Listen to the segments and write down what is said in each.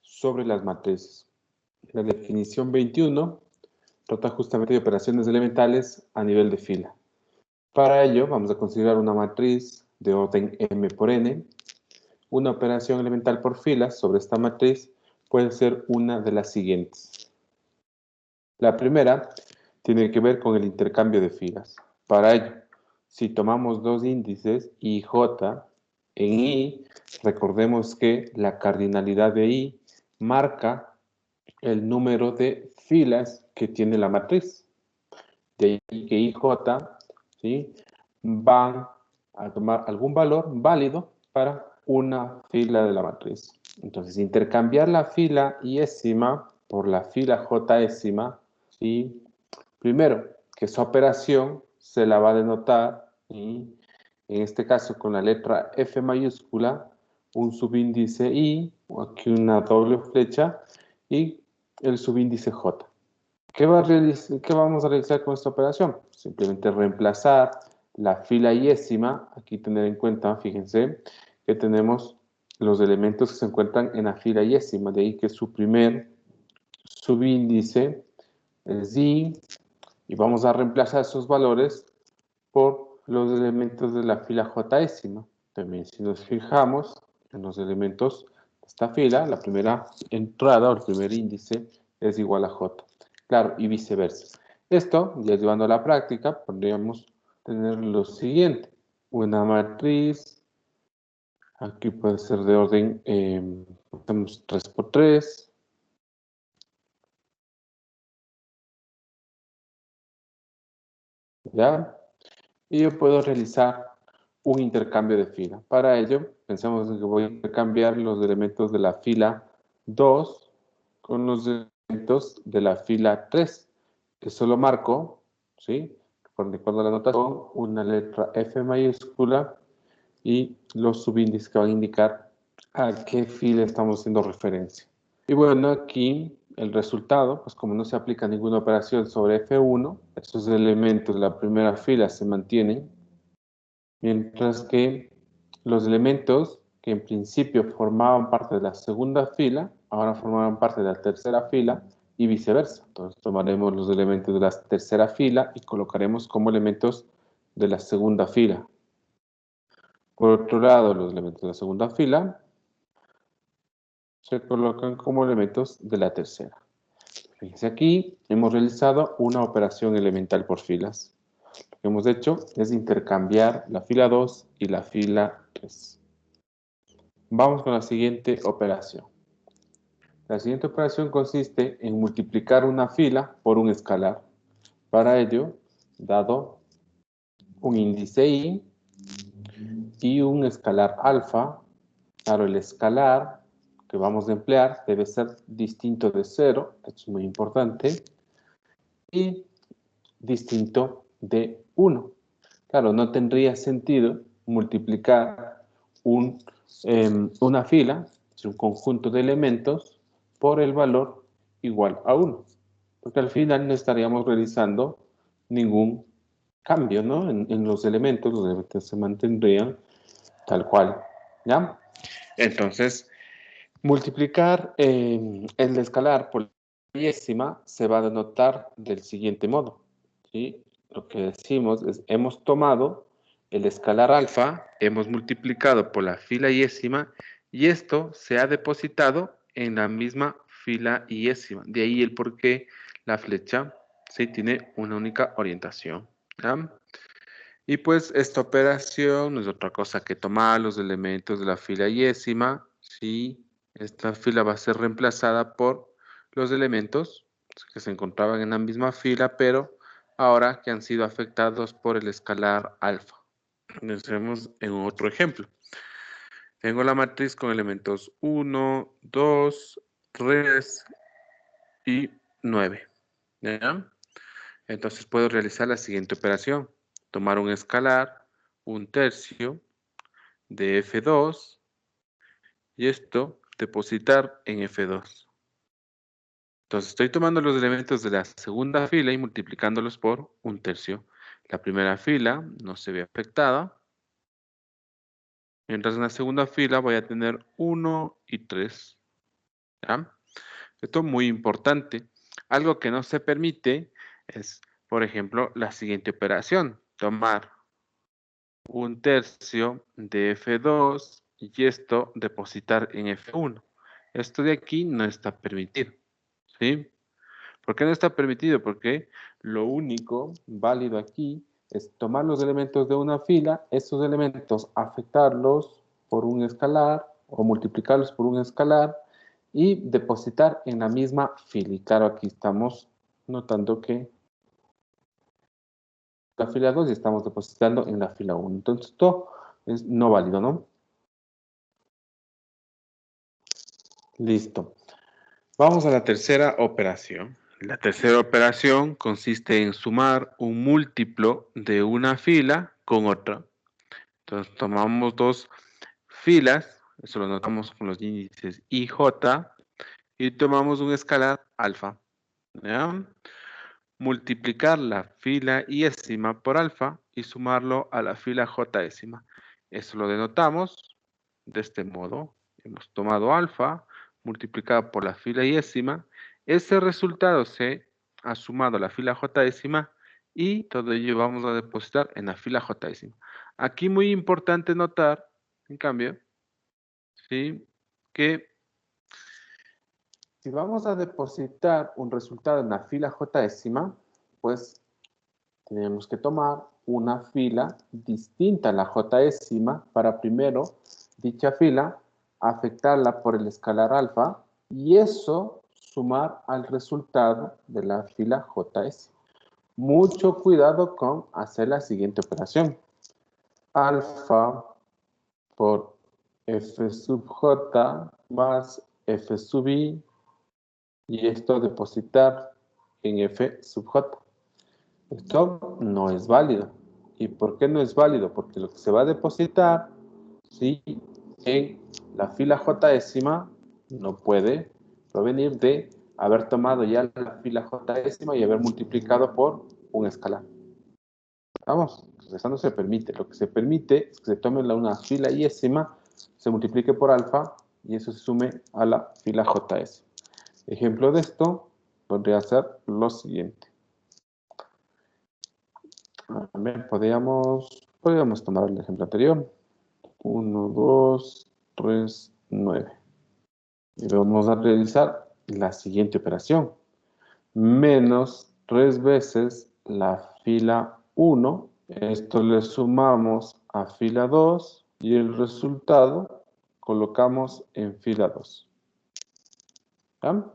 sobre las matrices. La definición 21 trata justamente de operaciones elementales a nivel de fila. Para ello, vamos a considerar una matriz de orden m por n. Una operación elemental por filas sobre esta matriz puede ser una de las siguientes. La primera tiene que ver con el intercambio de filas. Para ello, si tomamos dos índices I y J, en I, recordemos que la cardinalidad de I marca el número de filas que tiene la matriz. De ahí que I y J, ¿sí?, van a tomar algún valor válido para una fila de la matriz. Entonces, intercambiar la fila iésima por la fila jésima, ¿sí? Primero, que esa operación se la va a denotar, ¿sí?, en este caso con la letra F mayúscula, un subíndice I, o aquí una doble flecha, y el subíndice J. ¿Qué vamos a realizar con esta operación? Simplemente reemplazar la fila iésima. Aquí tener en cuenta, fíjense, que tenemos los elementos que se encuentran en la fila iésima, de ahí que su primer subíndice es I, y vamos a reemplazar esos valores por los elementos de la fila jésima. También si nos fijamos en los elementos de esta fila, la primera entrada o el primer índice es igual a J. Claro, y viceversa. Esto, ya llevando a la práctica, podríamos tener lo siguiente. Una matriz, aquí puede ser de orden, tenemos 3 por 3. ¿Ya? Y yo puedo realizar un intercambio de fila. Para ello, pensemos en que voy a intercambiar los elementos de la fila 2 con los elementos de la fila 3, que solo marco, ¿sí?, cuando la notación, una letra F mayúscula y los subíndices que van a indicar a qué fila estamos haciendo referencia. Y bueno, aquí el resultado, pues como no se aplica ninguna operación sobre F1, esos elementos de la primera fila se mantienen, mientras que los elementos que en principio formaban parte de la segunda fila, ahora formarán parte de la tercera fila y viceversa. Entonces tomaremos los elementos de la tercera fila y colocaremos como elementos de la segunda fila. Por otro lado, los elementos de la segunda fila se colocan como elementos de la tercera. Fíjense aquí, hemos realizado una operación elemental por filas. Lo que hemos hecho es intercambiar la fila 2 y la fila 3. Vamos con la siguiente operación. La siguiente operación consiste en multiplicar una fila por un escalar. Para ello, dado un índice I y un escalar alfa, claro, el escalar que vamos a emplear debe ser distinto de 0, esto es muy importante, y distinto de 1. Claro, no tendría sentido multiplicar una fila, es un conjunto de elementos, por el valor igual a 1, porque al final no estaríamos realizando ningún cambio, ¿no?, en los elementos se mantendrían tal cual, ¿ya? Entonces, multiplicar el escalar por la décima se va a denotar del siguiente modo, ¿sí? Lo que decimos es, hemos tomado el escalar alfa, hemos multiplicado por la fila iésima y esto se ha depositado en la misma fila iésima. De ahí el por qué la flecha, ¿sí?, tiene una única orientación, ¿ya? Y pues esta operación no es otra cosa que tomar los elementos de la fila iésima, ¿sí? Esta fila va a ser reemplazada por los elementos que se encontraban en la misma fila, pero ahora que han sido afectados por el escalar alfa. Pensemos en otro ejemplo. Tengo la matriz con elementos 1, 2, 3 y 9. ¿Ya? Entonces puedo realizar la siguiente operación. Tomar un escalar, un tercio de F2 y esto depositar en F2. Entonces estoy tomando los elementos de la segunda fila y multiplicándolos por un tercio. La primera fila no se ve afectada, mientras en la segunda fila voy a tener 1 y 3. ¿Ya? Esto es muy importante. Algo que no se permite es, por ejemplo, la siguiente operación. Tomar 1/3 de F2 y esto depositar en F1. Esto de aquí no está permitido. ¿Sí? ¿Por qué no está permitido? Porque lo único válido aquí es tomar los elementos de una fila, estos elementos afectarlos por un escalar o multiplicarlos por un escalar y depositar en la misma fila. Y claro, aquí estamos notando que la fila 2 y estamos depositando en la fila 1. Entonces, esto es no válido, ¿no? Listo. Vamos a la tercera operación. La tercera operación consiste en sumar un múltiplo de una fila con otra. Entonces tomamos dos filas, eso lo notamos con los índices I, J, y tomamos un escalar alfa. ¿Ya? Multiplicar la fila iésima por alfa y sumarlo a la fila jésima. Eso lo denotamos de este modo. Hemos tomado alfa multiplicado por la fila iésima. Ese resultado se ha sumado a la fila jésima y todo ello vamos a depositar en la fila jésima. Aquí muy importante notar, en cambio, ¿sí? Que si vamos a depositar un resultado en la fila jésima, pues tenemos que tomar una fila distinta a la jésima para primero dicha fila afectarla por el escalar alfa y eso sumar al resultado de la fila js. Mucho cuidado con hacer la siguiente operación. Alfa por f sub j más f sub i y esto depositar en f sub j. Esto no es válido. ¿Y por qué no es válido? Porque lo que se va a depositar, ¿sí?, en la fila jésima no puede provenir de haber tomado ya la fila jésima y haber multiplicado por un escalar. Vamos, eso no se permite. Lo que se permite es que se tome una fila iésima, se multiplique por alfa y eso se sume a la fila js. Ejemplo de esto podría ser lo siguiente. A ver, podríamos tomar el ejemplo anterior. 1, 2, 3, 9. Y vamos a realizar la siguiente operación. Menos 3 veces la fila 1. Esto le sumamos a fila 2 y el resultado colocamos en fila 2. ¿Ya?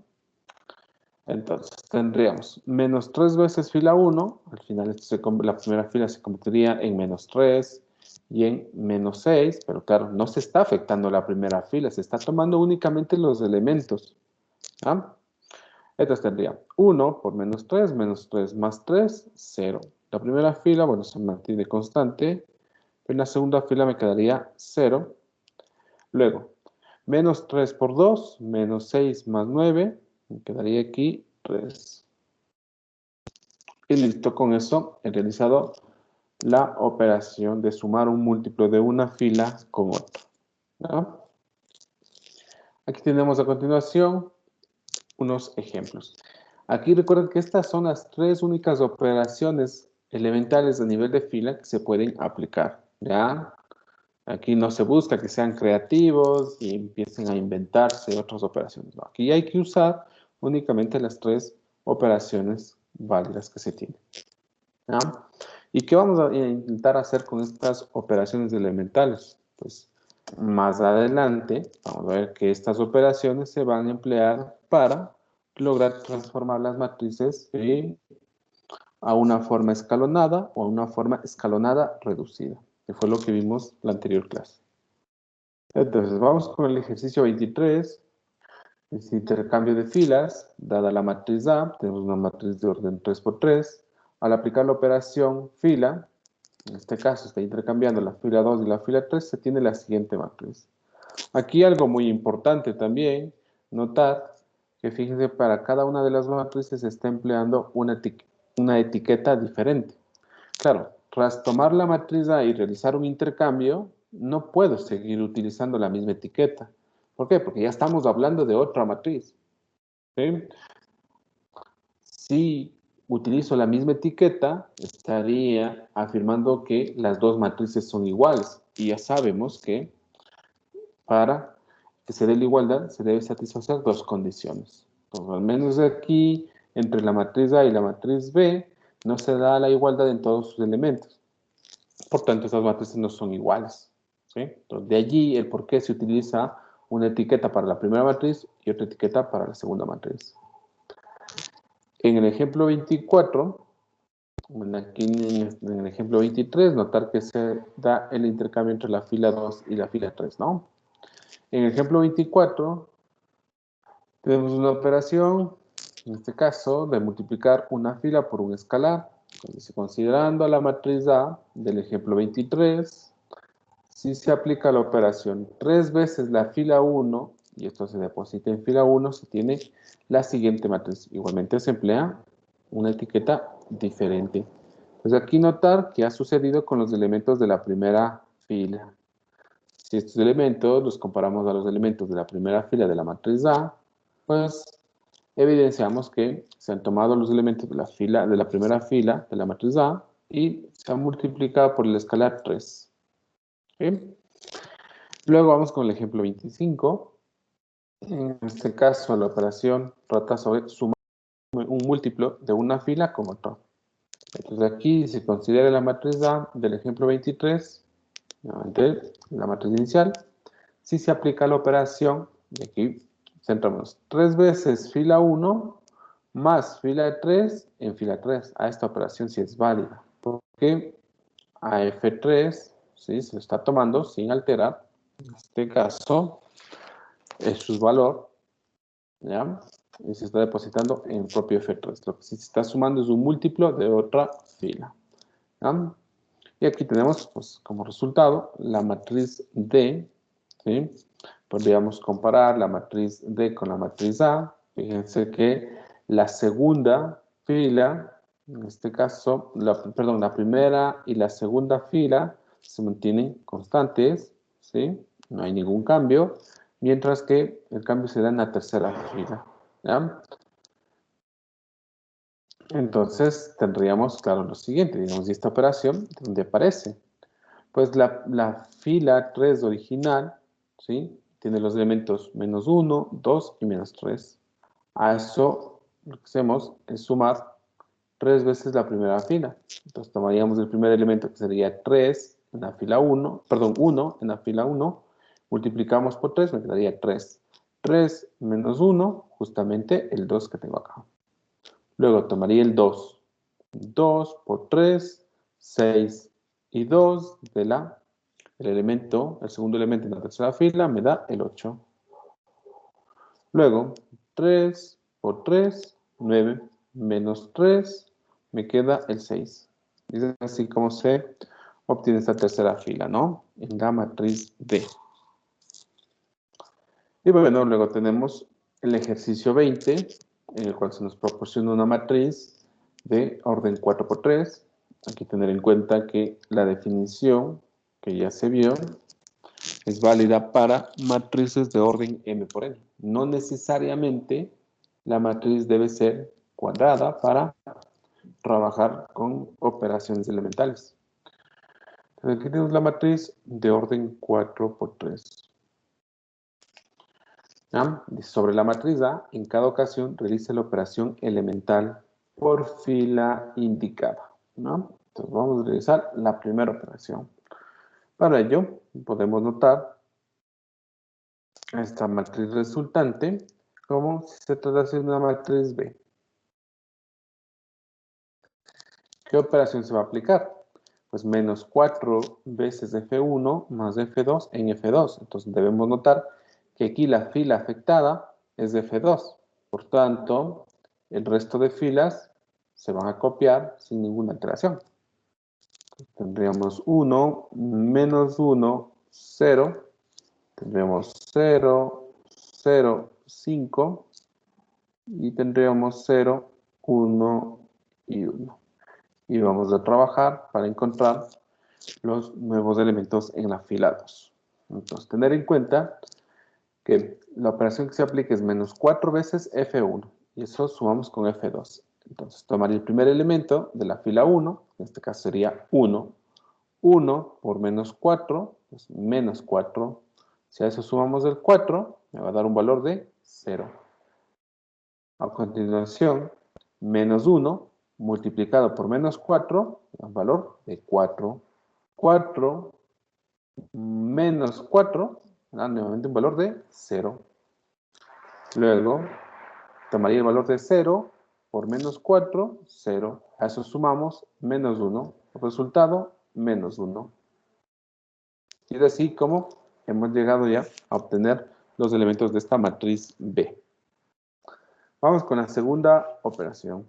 Entonces tendríamos menos 3 veces fila 1, al final la primera fila se convertiría en menos 3 y en menos 6, pero claro, no se está afectando la primera fila, se está tomando únicamente los elementos. ¿Ya? Entonces tendría 1 por menos 3 más 3, 0. La primera fila, bueno, se mantiene constante, pero en la segunda fila me quedaría 0. Luego, menos 3 por 2, menos 6 más 9, me quedaría aquí 3. Y listo, con eso he realizado la operación de sumar un múltiplo de una fila con otra. ¿No? Aquí tenemos a continuación unos ejemplos. Aquí recuerden que estas son las tres únicas operaciones elementales a nivel de fila que se pueden aplicar. ¿Ya? Aquí no se busca que sean creativos y empiecen a inventarse otras operaciones. No, aquí hay que usar únicamente las tres operaciones válidas que se tienen. ¿Ya? ¿Y qué vamos a intentar hacer con estas operaciones elementales? Pues más adelante vamos a ver que estas operaciones se van a emplear para lograr transformar las matrices a una forma escalonada o a una forma escalonada reducida, que fue lo que vimos en la anterior clase. Entonces, vamos con el ejercicio 23. Es intercambio de filas, dada la matriz A, tenemos una matriz de orden 3×3. Al aplicar la operación fila, en este caso está intercambiando la fila 2 y la fila 3, se tiene la siguiente matriz. Aquí algo muy importante también, notar que fíjense, para cada una de las matrices se está empleando una etiqueta diferente. Claro, tras tomar la matriz A y realizar un intercambio, no puedo seguir utilizando la misma etiqueta. ¿Por qué? Porque ya estamos hablando de otra matriz. ¿Sí? Si utilizo la misma etiqueta, estaría afirmando que las dos matrices son iguales. Y ya sabemos que para que se dé la igualdad se debe satisfacer dos condiciones. Entonces, al menos aquí, entre la matriz A y la matriz B, no se da la igualdad en todos sus elementos. Por tanto, estas matrices no son iguales. ¿Sí? Entonces, de allí el por qué se utiliza una etiqueta para la primera matriz y otra etiqueta para la segunda matriz. En el ejemplo 24, aquí en el ejemplo 23, notar que se da el intercambio entre la fila 2 y la fila 3, ¿no? En el ejemplo 24, tenemos una operación, en este caso, de multiplicar una fila por un escalar. Entonces, considerando la matriz A del ejemplo 23, si se aplica la operación 3 veces la fila 1, y esto se deposita en fila 1, se tiene la siguiente matriz. Igualmente se emplea una etiqueta diferente. Entonces aquí notar que ha sucedido con los elementos de la primera fila. Si estos elementos los comparamos a los elementos de la primera fila de la matriz A, pues evidenciamos que se han tomado los elementos de la primera fila de la matriz A y se han multiplicado por el escalar 3. ¿Sí? Luego vamos con el ejemplo 25. En este caso, la operación trata sobre sumar un múltiplo de una fila con otro. Entonces aquí se considera la matriz A del ejemplo 23, nuevamente la matriz inicial. Si se aplica la operación, y aquí centramos 3 veces fila 1 más fila 3 en fila 3. A esta operación sí es válida, porque a F3 ¿sí? Se lo está tomando sin alterar. En este caso es su valor, ¿ya? Y se está depositando en propio F3. Lo que sí se está sumando es un múltiplo de otra fila, ¿ya? Y aquí tenemos, pues, como resultado, la matriz D, ¿sí? Podríamos comparar la matriz D con la matriz A. Fíjense que la segunda fila, en este caso, perdón, la primera y la segunda fila se mantienen constantes, ¿sí? No hay ningún cambio, mientras que el cambio se da en la tercera fila, ¿ya? Entonces tendríamos, claro, lo siguiente, digamos, y esta operación, ¿dónde aparece? Pues la fila 3 original, ¿sí? Tiene los elementos menos 1, 2 y menos 3. A eso lo que hacemos es sumar 3 veces la primera fila. Entonces tomaríamos el primer elemento que sería 3 en la fila 1, perdón, 1 en la fila 1, multiplicamos por 3, me quedaría 3. 3 menos 1, justamente el 2 que tengo acá. Luego tomaría el 2. 2 por 3, 6 y 2 el el segundo elemento en la tercera fila me da el 8. Luego, 3 por 3, 9, menos 3, me queda el 6. Es así como se obtiene esta tercera fila, ¿no? En la matriz D. Y bueno, luego tenemos el ejercicio 20, en el cual se nos proporciona una matriz de orden 4 por 3. Aquí tener en cuenta que la definición que ya se vio es válida para matrices de orden m por n. No necesariamente la matriz debe ser cuadrada para trabajar con operaciones elementales. Entonces, aquí tenemos la matriz de orden 4 por 3. ¿Ya? Sobre la matriz A, en cada ocasión realiza la operación elemental por fila indicada, ¿no? Entonces vamos a realizar la primera operación. Para ello, podemos notar esta matriz resultante como si se tratase de una matriz B. ¿Qué operación se va a aplicar? Pues menos 4 veces F1 más F2 en F2. Entonces debemos notar que aquí la fila afectada es de F2. Por tanto, el resto de filas se van a copiar sin ninguna alteración. Tendríamos 1, menos 1, 0. Tendríamos 0, 0, 5. Y tendríamos 0, 1 y 1. Y vamos a trabajar para encontrar los nuevos elementos en la fila 2. Entonces, tener en cuenta Que la operación que se aplica es menos 4 veces F1. Y eso sumamos con F2. Entonces, tomaría el primer elemento de la fila 1, en este caso sería 1. 1 por menos 4, pues menos 4. Si a eso sumamos el 4, me va a dar un valor de 0. A continuación, menos 1 multiplicado por menos 4, da un valor de 4. 4 menos 4, da nuevamente un valor de 0. Luego, tomaría el valor de 0 por menos 4, 0. A eso sumamos menos 1. El resultado, menos 1. Y es así como hemos llegado ya a obtener los elementos de esta matriz B. Vamos con la segunda operación.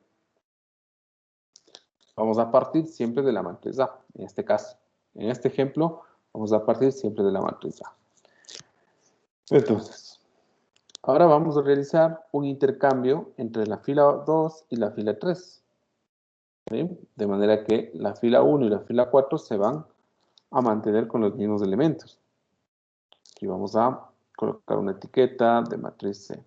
Vamos a partir siempre de la matriz A, en este caso. En este ejemplo, vamos a partir siempre de la matriz A. Entonces, ahora vamos a realizar un intercambio entre la fila 2 y la fila 3. ¿Sí? De manera que la fila 1 y la fila 4 se van a mantener con los mismos elementos. Aquí vamos a colocar una etiqueta de matriz C.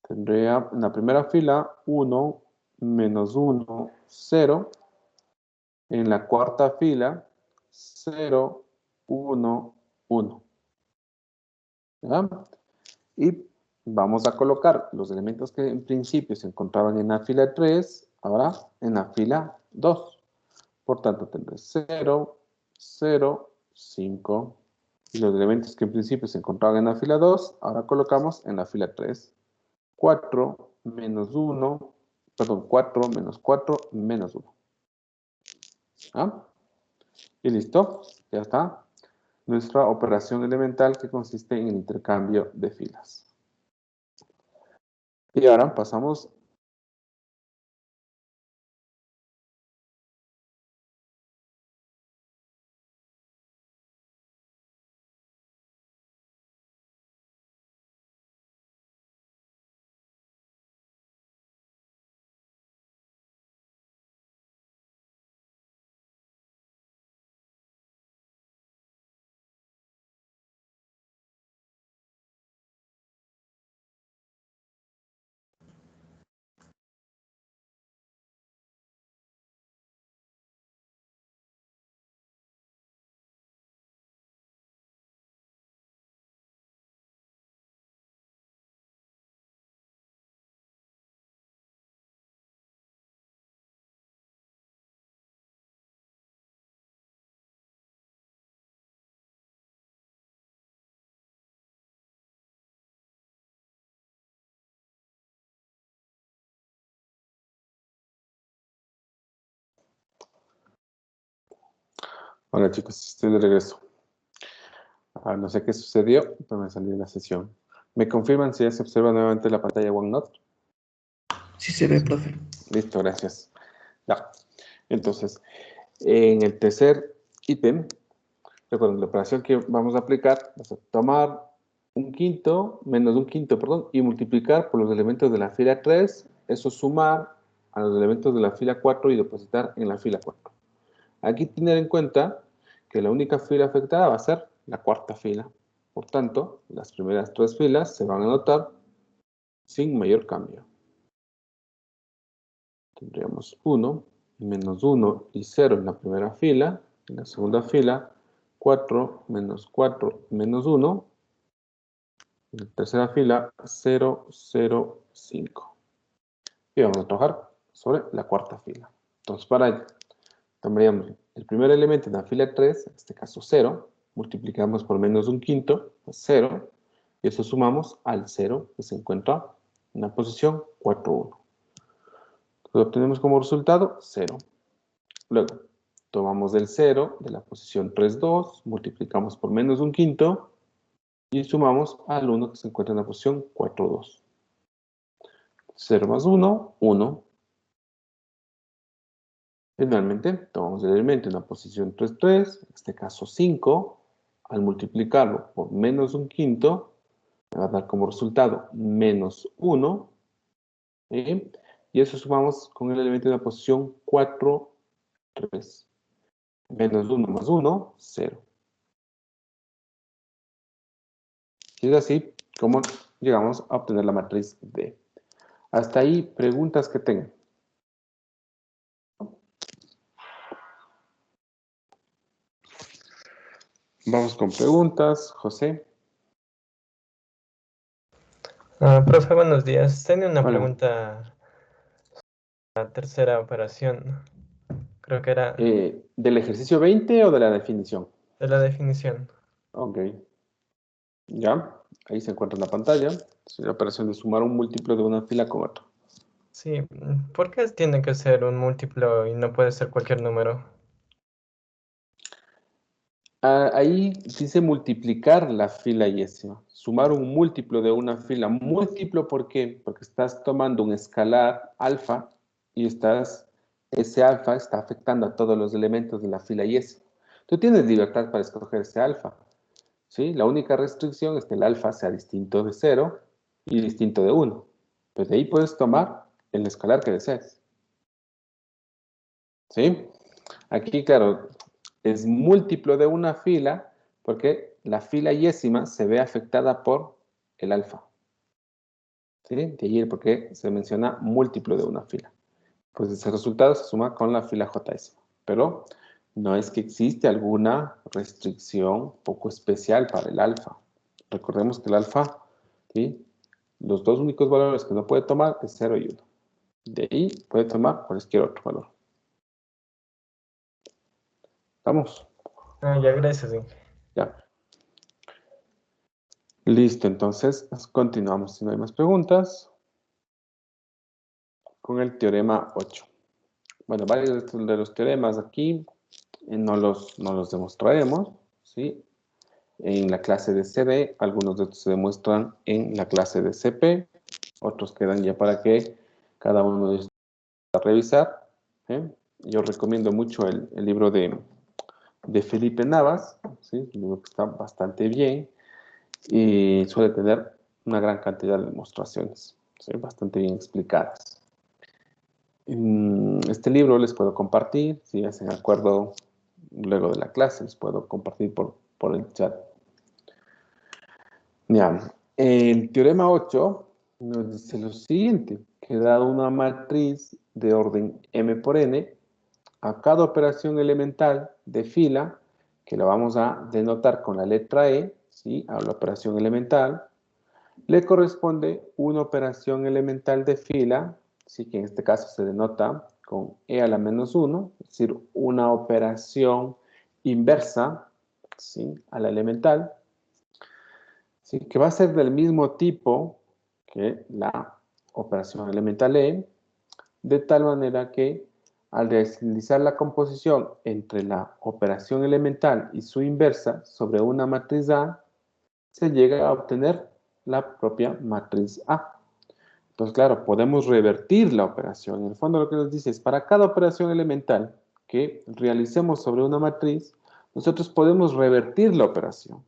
Tendría en la primera fila 1, menos 1, 0. En la cuarta fila 0, 1, 1. ¿Ya? Y vamos a colocar los elementos que en principio se encontraban en la fila 3, ahora en la fila 2. Por tanto, tendré 0, 0, 5. Y los elementos que en principio se encontraban en la fila 2, ahora colocamos en la fila 3. 4 menos 1, perdón, 4 menos 4 menos 1. ¿Ah? Y listo, ya está. Nuestra operación elemental que consiste en el intercambio de filas. Y ahora pasamos. Hola chicos, estoy de regreso. No sé qué sucedió, pero me salí de la sesión. ¿Me confirman si ya se observa nuevamente la pantalla OneNote? Sí se ve, profe. Listo, gracias. Ya. Entonces, en el tercer ítem, recuerden, la operación que vamos a aplicar es tomar un quinto, menos un quinto, perdón, y multiplicar por los elementos de la fila 3, eso sumar a los elementos de la fila 4 y depositar en la fila 4. Aquí tener en cuenta que la única fila afectada va a ser la cuarta fila. Por tanto, las primeras tres filas se van a anotar sin mayor cambio. Tendríamos 1, menos 1 y 0 en la primera fila. En la segunda fila, 4, menos 4, menos 1. En la tercera fila, 0, 0, 5. Y vamos a trabajar sobre la cuarta fila. Entonces, para ello, tomaríamos el primer elemento en la fila 3, en este caso 0, multiplicamos por menos un quinto, pues 0, y eso sumamos al 0 que se encuentra en la posición 4, 1. Lo obtenemos como resultado 0. Luego, tomamos el 0 de la posición 3, 2, multiplicamos por menos un quinto y sumamos al 1 que se encuentra en la posición 4, 2. 0 más 1, 1. Finalmente, tomamos el elemento en la posición 3, 3, en este caso 5, al multiplicarlo por menos un quinto, me va a dar como resultado menos 1, ¿sí? Y eso sumamos con el elemento en la posición 4, 3. Menos 1 más 1, 0. Si es así, ¿cómo llegamos a obtener la matriz D? Hasta ahí, preguntas que tengan. Vamos con preguntas, José. Profe, buenos días. Tenía una Hola. pregunta. La tercera operación, creo que era ¿Del ejercicio 20 o de la definición? de la definición. Ok. Ya, ahí se encuentra en la pantalla. Es la operación de sumar un múltiplo de una fila con otro. Sí, ¿por qué tiene que ser un múltiplo y no puede ser cualquier número? Ahí dice multiplicar la fila yésima. Sumar un múltiplo de una fila. ¿Múltiplo por qué? Porque estás tomando un escalar alfa y ese alfa está afectando a todos los elementos de la fila yésima. Tú tienes libertad para escoger ese alfa. ¿Sí? La única restricción es que el alfa sea distinto de 0 y distinto de 1. Pues de ahí puedes tomar el escalar que desees. ¿Sí? Aquí, claro, es múltiplo de una fila porque la fila yésima se ve afectada por el alfa. ¿Sí? De ahí porque se menciona múltiplo de una fila. Pues ese resultado se suma con la fila jésima. Pero no es que existe alguna restricción poco especial para el alfa. Recordemos que el alfa, ¿sí? Los dos únicos valores que no puede tomar es 0 y 1. De ahí puede tomar cualquier otro valor. ¿Estamos? Ya, gracias. Sí. Ya. Listo, entonces continuamos. Si no hay más preguntas, con el teorema 8. Bueno, varios de los teoremas aquí no los demostraremos, ¿sí? En la clase de CD, algunos de estos se demuestran en la clase de CP, otros quedan ya para que cada uno de ellos revisar. ¿Sí? Yo recomiendo mucho el libro de Felipe Navas, ¿sí? Un libro que está bastante bien y suele tener una gran cantidad de demostraciones, ¿sí? Bastante bien explicadas. Este libro les puedo compartir, si hacen acuerdo luego de la clase, les puedo compartir por el chat. Ya. El teorema 8 nos dice lo siguiente, que dado una matriz de orden m por n, a cada operación elemental de fila, que la vamos a denotar con la letra E, ¿sí? A la operación elemental, le corresponde una operación elemental de fila, ¿sí? Que en este caso se denota con E a la menos 1, es decir, una operación inversa, ¿sí? A la elemental, ¿sí? Que va a ser del mismo tipo que la operación elemental E, de tal manera que al realizar la composición entre la operación elemental y su inversa sobre una matriz A, se llega a obtener la propia matriz A. Entonces, claro, podemos revertir la operación. En el fondo lo que nos dice es, para cada operación elemental que realicemos sobre una matriz, nosotros podemos revertir la operación.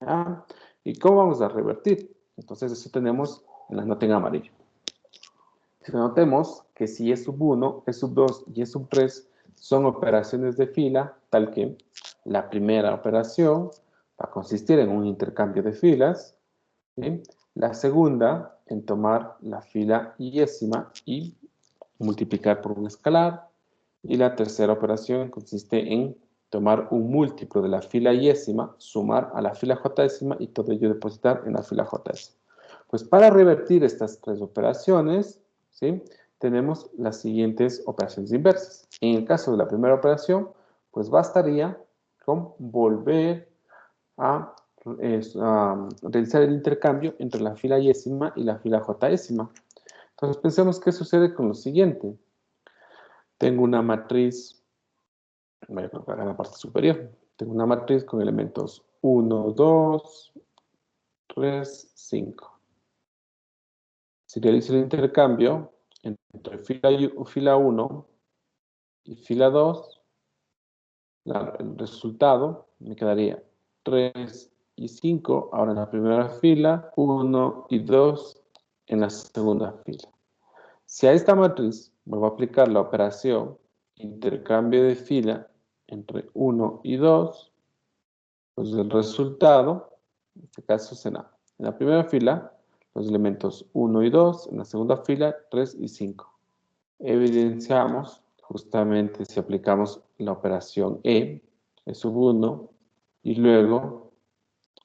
¿Ya? ¿Y cómo vamos a revertir? Entonces, eso tenemos en la nota en amarillo. Si notemos que si E sub 1, E sub 2 y E sub 3 son operaciones de fila, tal que la primera operación va a consistir en un intercambio de filas, ¿sí? La segunda en tomar la fila yésima y multiplicar por un escalar, y la tercera operación consiste en tomar un múltiplo de la fila yésima, sumar a la fila jésima y todo ello depositar en la fila jésima. Pues para revertir estas tres operaciones, ¿sí? Tenemos las siguientes operaciones inversas. En el caso de la primera operación, pues bastaría con volver a realizar el intercambio entre la fila yésima y la fila jésima. Entonces pensemos qué sucede con lo siguiente. Tengo una matriz, voy a colocar en la parte superior. Tengo una matriz con elementos 1, 2, 3, 5. Si realizo el intercambio entre fila 1 y fila 2, el resultado me quedaría 3 y 5 ahora en la primera fila, 1 y 2 en la segunda fila. Si a esta matriz vuelvo a aplicar la operación intercambio de fila entre 1 y 2, pues el resultado, en este caso será En la primera fila, los elementos 1 y 2. En la segunda fila, 3 y 5. Evidenciamos justamente si aplicamos la operación E sub 1 y luego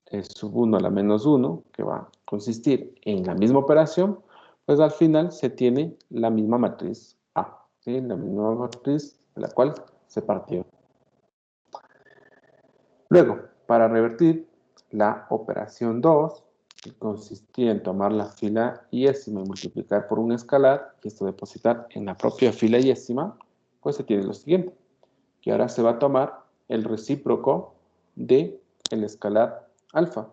E sub 1 a la menos 1, que va a consistir en la misma operación, pues al final se tiene la misma matriz A, ¿sí? La misma matriz de la cual se partió. Luego, para revertir la operación 2, que consistía en tomar la fila yésima y multiplicar por un escalar, y esto depositar en la propia fila yésima, pues se tiene lo siguiente, que ahora se va a tomar el recíproco del escalar alfa.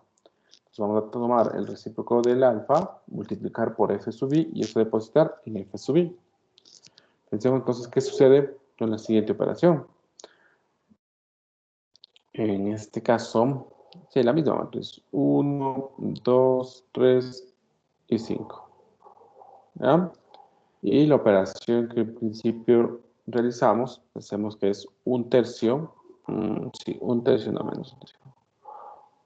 Entonces vamos a tomar el recíproco del alfa, multiplicar por f sub i, y eso depositar en f sub i. Pensemos entonces qué sucede con la siguiente operación. En este caso, sí, la misma matriz. 1, 2, 3 y 5. ¿Ya? Y la operación que en principio realizamos, hacemos que es un tercio. Sí, un tercio, no menos un tercio.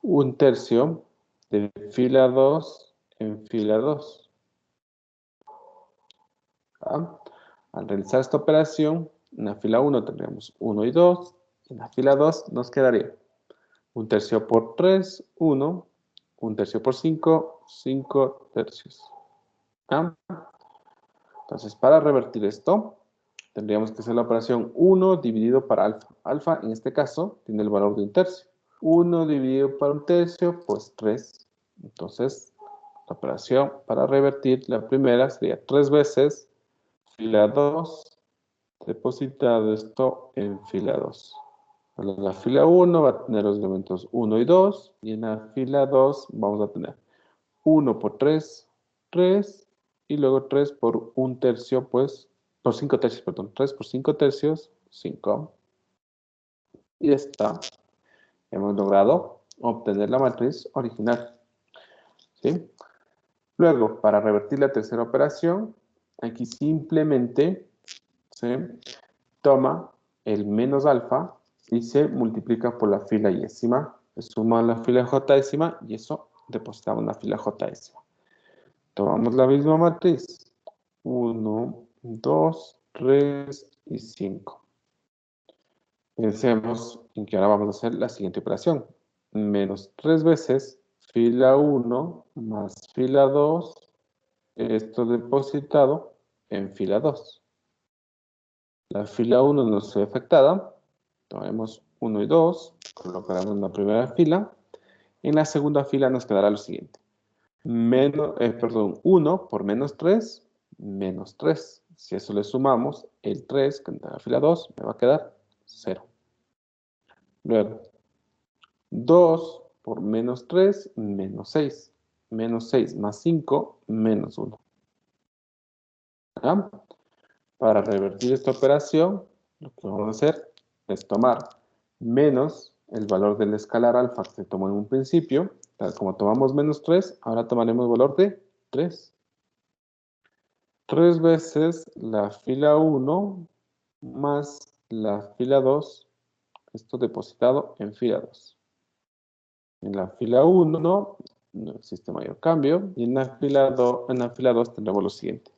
Un tercio de fila 2 en fila 2. ¿Ya? Al realizar esta operación, en la fila 1 tendríamos 1 y 2. En la fila 2 nos quedaría un tercio por 3, 1. Un tercio por 5, 5 tercios. ¿Ah? Entonces, para revertir esto, tendríamos que hacer la operación 1 dividido por alfa. Alfa, en este caso, tiene el valor de un tercio. 1 dividido por un tercio, pues 3. Entonces, la operación para revertir la primera sería 3 veces fila 2, depositado esto en fila 2. En la fila 1 va a tener los elementos 1 y 2, y en la fila 2 vamos a tener 1 por 3, 3, y luego 3 por un tercio, pues, por 5 tercios, perdón, 3 por 5 tercios, 5. Y ya está. Hemos logrado obtener la matriz original. ¿Sí? Luego, para revertir la tercera operación, aquí simplemente se toma el menos alfa y se multiplica por la fila yésima, se suma la fila jésima y eso depositamos en la fila jésima. Tomamos la misma matriz, 1, 2, 3 y 5. Pensemos en que ahora vamos a hacer la siguiente operación. Menos 3 veces fila 1 más fila 2, esto depositado en fila 2. La fila 1 no se ve afectada. Tomemos 1 y 2, colocaremos en la primera fila. En la segunda fila nos quedará lo siguiente. 1 por menos 3, menos 3. Si eso le sumamos, el 3, que entra en la fila 2, me va a quedar 0. Luego, 2 por menos 3, menos 6. Menos 6 más 5, menos 1. ¿Ya? Para revertir esta operación, lo que vamos a hacer es tomar menos el valor del escalar alfa que se tomó en un principio. Tal como tomamos menos 3, ahora tomaremos el valor de 3. 3 veces la fila 1 más la fila 2, esto depositado en fila 2. En la fila 1 no existe mayor cambio, y en la fila 2 tendremos lo siguiente.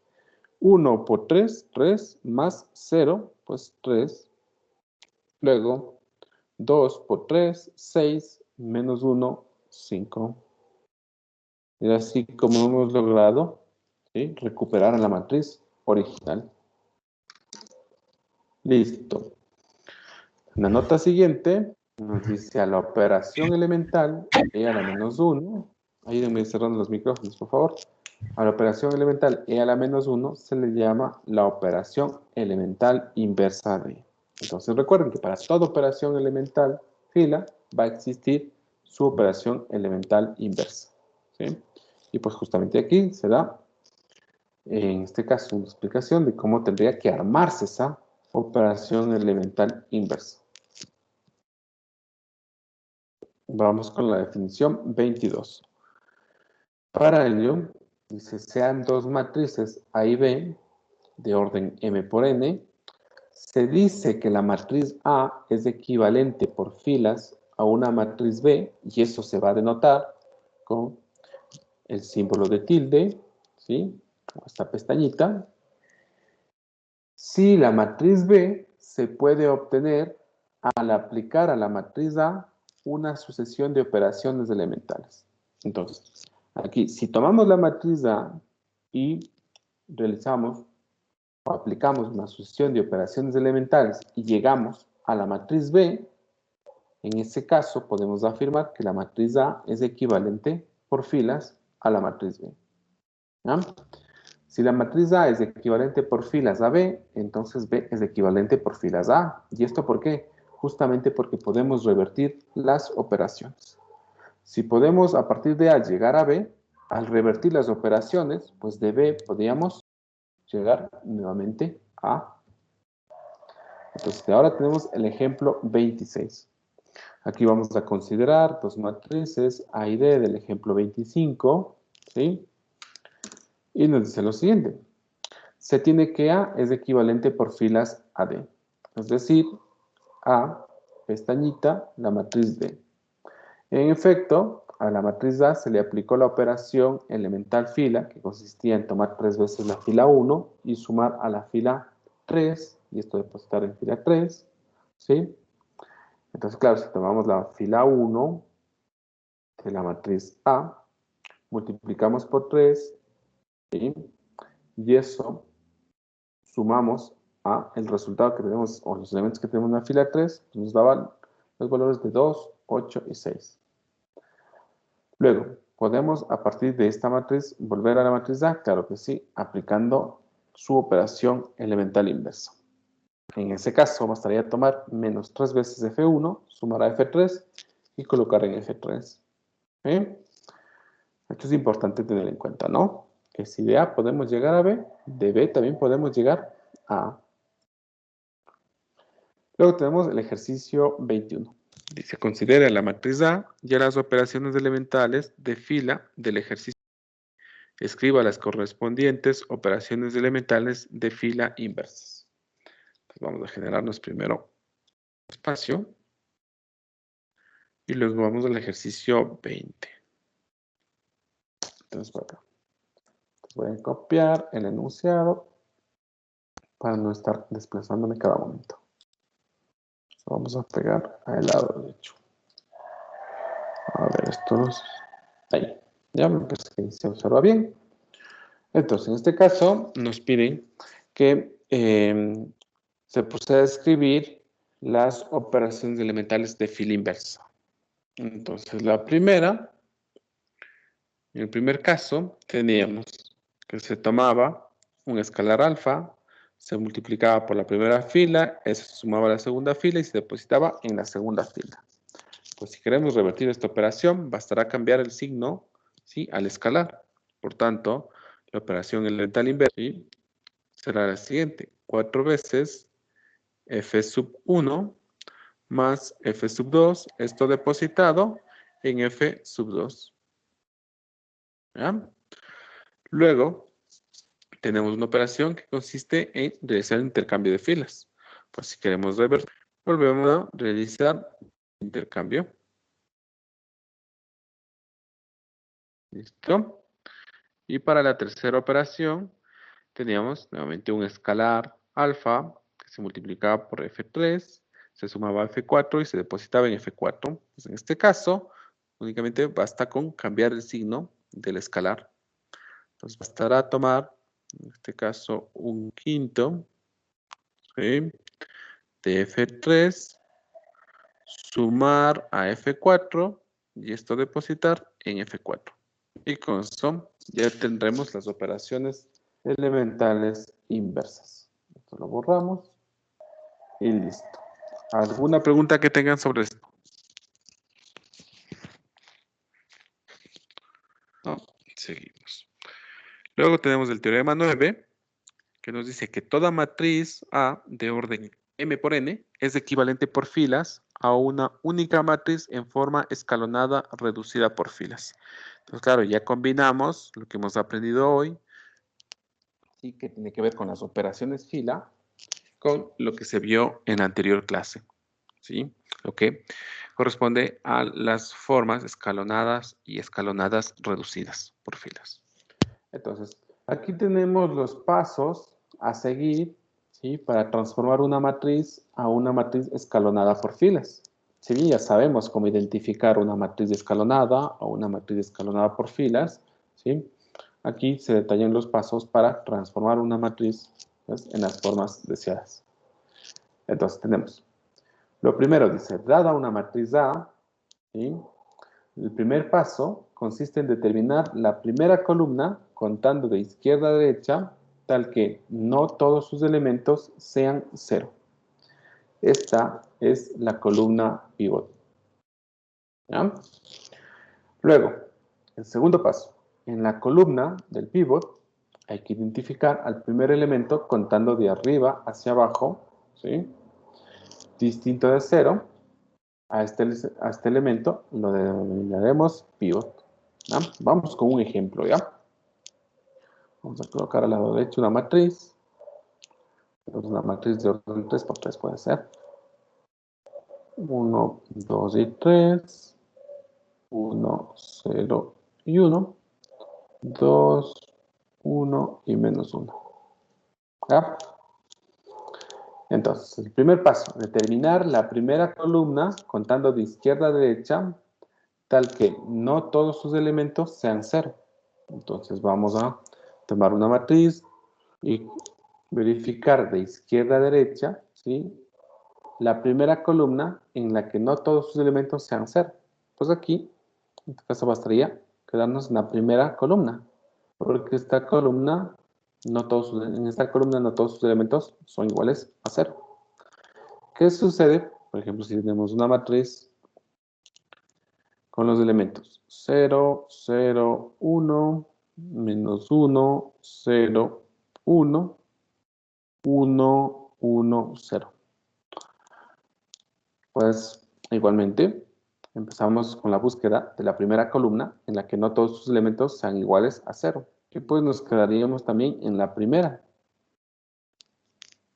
1 por 3, 3, más 0, pues 3. Luego, 2 por 3, 6, menos 1, 5. Y así como hemos logrado, ¿sí?, recuperar la matriz original. Listo. En la nota siguiente nos dice a la operación elemental e a la menos 1. Ayúdenme cerrando los micrófonos, por favor. A la operación elemental e a la menos 1 se le llama la operación elemental inversa de. Entonces recuerden que para toda operación elemental fila va a existir su operación elemental inversa. ¿Sí? Y pues justamente aquí se da, en este caso, una explicación de cómo tendría que armarse esa operación elemental inversa. Vamos con la definición 22. Para ello, dice, sean dos matrices A y B de orden M por N, se dice que la matriz A es equivalente por filas a una matriz B, y eso se va a denotar con el símbolo de tilde, ¿sí? Esta pestañita. Si la matriz B se puede obtener al aplicar a la matriz A una sucesión de operaciones elementales. Entonces, aquí, si tomamos la matriz A y realizamos o aplicamos una sucesión de operaciones elementales y llegamos a la matriz B, en ese caso podemos afirmar que la matriz A es equivalente por filas a la matriz B. ¿Ya? Si la matriz A es equivalente por filas a B, entonces B es equivalente por filas a A. ¿Y esto por qué? Justamente porque podemos revertir las operaciones. Si podemos a partir de A llegar a B, al revertir las operaciones, pues de B podríamos llegar nuevamente a A. Entonces ahora tenemos el ejemplo 26. Aquí vamos a considerar dos matrices A y D del ejemplo 25, ¿sí? Y nos dice lo siguiente. Se tiene que A es equivalente por filas a D. Es decir, A, pestañita, la matriz D. En efecto, a la matriz A se le aplicó la operación elemental fila, que consistía en tomar 3 veces la fila 1 y sumar a la fila 3, y esto depositar en fila 3, ¿sí? Entonces, claro, si tomamos la fila 1 de la matriz A, multiplicamos por 3, ¿sí? Y eso sumamos a el resultado que tenemos, o los elementos que tenemos en la fila 3, nos daban los valores de 2, 8 y 6. Luego, ¿podemos a partir de esta matriz volver a la matriz A? Claro que sí, aplicando su operación elemental inversa. En ese caso, bastaría tomar menos 3 veces F1, sumar a F3 y colocar en F3. ¿Eh? Esto es importante tener en cuenta, ¿no? Que si de A podemos llegar a B, de B también podemos llegar a A. Luego tenemos el ejercicio 21. Dice, considera la matriz A y a las operaciones elementales de fila del ejercicio. Escriba las correspondientes operaciones elementales de fila inversas. Entonces vamos a generarnos primero espacio y luego vamos al ejercicio 20. Entonces, voy a copiar el enunciado para no estar desplazándome cada momento. Vamos a pegar al lado derecho. A ver, ahí. Ya me parece que se observa bien. Entonces, en este caso, nos piden que se proceda a escribir las operaciones elementales de fila inversa. Entonces, la primera, en el primer caso, teníamos que se tomaba un escalar alfa, se multiplicaba por la primera fila, eso se sumaba a la segunda fila y se depositaba en la segunda fila. Pues si queremos revertir esta operación, bastará cambiar el signo, ¿sí?, al escalar. Por tanto, la operación elemental inversa, ¿sí?, será la siguiente. 4 veces f sub 1 más f sub 2, esto depositado en f sub 2. ¿Ya? Luego, tenemos una operación que consiste en realizar el intercambio de filas. Pues si queremos revertir, volvemos a realizar intercambio. ¿Listo? Y para la tercera operación, teníamos nuevamente un escalar alfa que se multiplicaba por F3, se sumaba a F4 y se depositaba en F4. Pues en este caso, únicamente basta con cambiar el signo del escalar. Entonces bastará tomar, en este caso, un quinto, ¿sí?, de F3, sumar a F4 y esto depositar en F4. Y con eso ya tendremos las operaciones elementales inversas. Esto lo borramos y listo. ¿Alguna pregunta que tengan sobre esto? No, seguimos. Luego tenemos el teorema 9, que nos dice que toda matriz A de orden M por N es equivalente por filas a una única matriz en forma escalonada reducida por filas. Entonces, claro, ya combinamos lo que hemos aprendido hoy, ¿sí?, que tiene que ver con las operaciones fila, con lo que se vio en la anterior clase, ¿sí? Ok. corresponde a las formas escalonadas y escalonadas reducidas por filas. Entonces, aquí tenemos los pasos a seguir, ¿sí?, para transformar una matriz a una matriz escalonada por filas. Si bien ya sabemos cómo identificar una matriz escalonada o una matriz escalonada por filas, ¿sí?, aquí se detallan los pasos para transformar una matriz, pues, en las formas deseadas. Entonces tenemos, lo primero dice, dada una matriz A, ¿sí?, el primer paso consiste en determinar la primera columna contando de izquierda a derecha, tal que no todos sus elementos sean 0. Esta es la columna pivot. ¿Ya? Luego, el segundo paso. En la columna del pivot hay que identificar al primer elemento contando de arriba hacia abajo, ¿sí?, distinto de 0. A este elemento lo denominaremos pivot. ¿Ya? Vamos con un ejemplo, ¿ya? Vamos a colocar al lado derecho una matriz. Una matriz de orden 3 por 3 puede ser. 1, 2 y 3. 1, 0 y 1. 2, 1 y menos 1. ¿Ya? Entonces, el primer paso, determinar la primera columna contando de izquierda a derecha, tal que no todos sus elementos sean 0. Entonces vamos a tomar una matriz y verificar de izquierda a derecha, ¿sí?, la primera columna en la que no todos sus elementos sean 0. Pues aquí, en este caso bastaría quedarnos en la primera columna, porque en esta columna no todos sus elementos son iguales a 0. ¿Qué sucede? Por ejemplo, si tenemos una matriz con los elementos 0, 0, 1, menos 1, 0, 1, 1, 1, 0. Pues igualmente empezamos con la búsqueda de la primera columna en la que no todos sus elementos sean iguales a 0. Y pues nos quedaríamos también en la primera.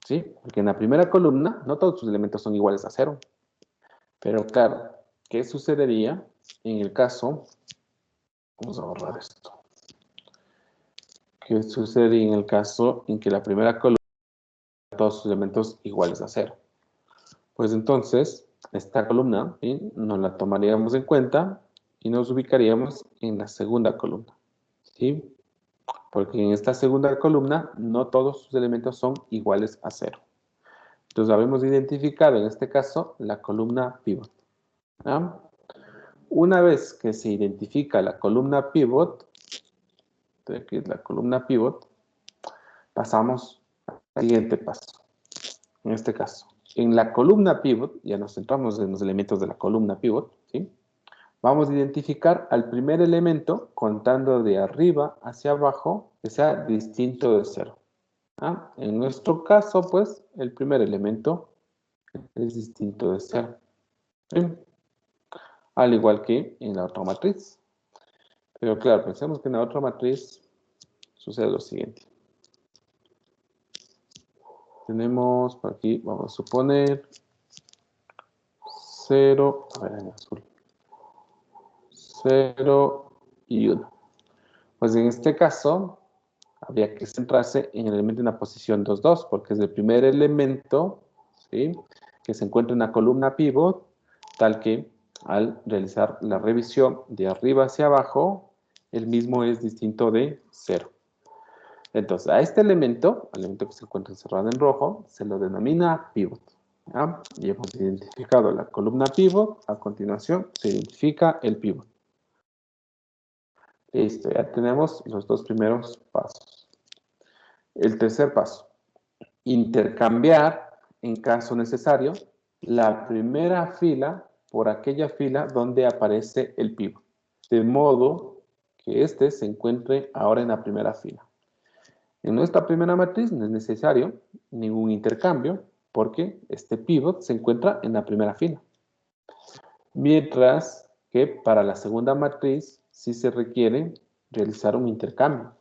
¿Sí? Porque en la primera columna no todos sus elementos son iguales a 0. Pero claro, ¿qué sucedería en el caso? Vamos a borrar esto. ¿Qué sucede en el caso en que la primera columna tenga todos sus elementos iguales a 0? Pues entonces, esta columna, ¿sí?, nos la tomaríamos en cuenta y nos ubicaríamos en la segunda columna, ¿sí? Porque en esta segunda columna no todos sus elementos son iguales a 0. Entonces, habemos identificado en este caso la columna pivot. ¿Ya? Una vez que se identifica la columna pivot, aquí es la columna pivot, pasamos al siguiente paso. En este caso, en la columna pivot, ya nos centramos en los elementos de la columna pivot, ¿sí?, vamos a identificar al primer elemento contando de arriba hacia abajo que sea distinto de 0. ¿Ah? En nuestro caso, pues, el primer elemento es distinto de 0. ¿Sí? Al igual que en la otra matriz. Pero claro, pensemos que en la otra matriz sucede lo siguiente. Tenemos por aquí, vamos a suponer 0, a ver, en azul, 0 y 1. Pues en este caso, habría que centrarse en el elemento en la posición 2, 2, porque es el primer elemento, ¿sí?, que se encuentra en la columna pivot, tal que al realizar la revisión de arriba hacia abajo, el mismo es distinto de 0. Entonces, a este elemento, al elemento que se encuentra encerrado en rojo, se lo denomina pivot. ¿Ya? Y hemos identificado la columna pivot. A continuación, se identifica el pivot. Listo, ya tenemos los dos primeros pasos. El tercer paso, intercambiar, en caso necesario, la primera fila por aquella fila donde aparece el pivot, de modo que éste se encuentre ahora en la primera fila. En nuestra primera matriz no es necesario ningún intercambio porque este pivot se encuentra en la primera fila. Mientras que para la segunda matriz sí se requiere realizar un intercambio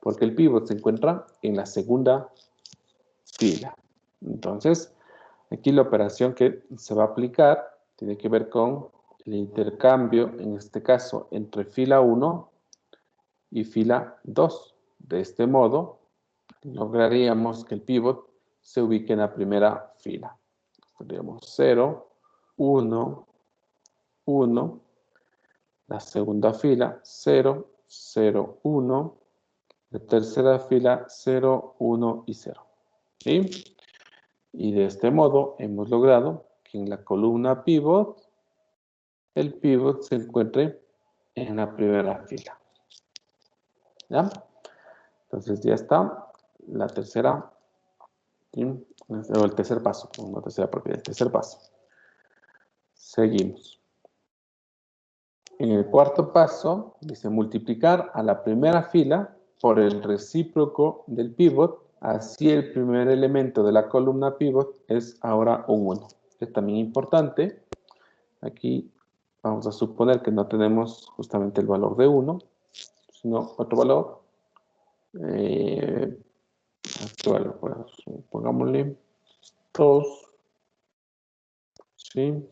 porque el pivot se encuentra en la segunda fila. Entonces, aquí la operación que se va a aplicar tiene que ver con el intercambio, en este caso, entre fila 1 y fila 2. De este modo, lograríamos que el pivot se ubique en la primera fila. Tendríamos 0, 1, 1. La segunda fila, 0, 0, 1. La tercera fila, 0, 1 y 0. ¿Sí? Y de este modo hemos logrado que en la columna pivot, el pivot se encuentre en la primera fila. ¿Ya? Entonces ya está la tercera, ¿sí? O el tercer paso, no tercera propiedad, el tercer paso. Seguimos. En el cuarto paso, dice multiplicar a la primera fila por el recíproco del pivot, así el primer elemento de la columna pivot es ahora un 1. Es también importante. Aquí vamos a suponer que no tenemos justamente el valor de 1, sino otro valor. Actual, pues, pongámosle 2. ¿Sí?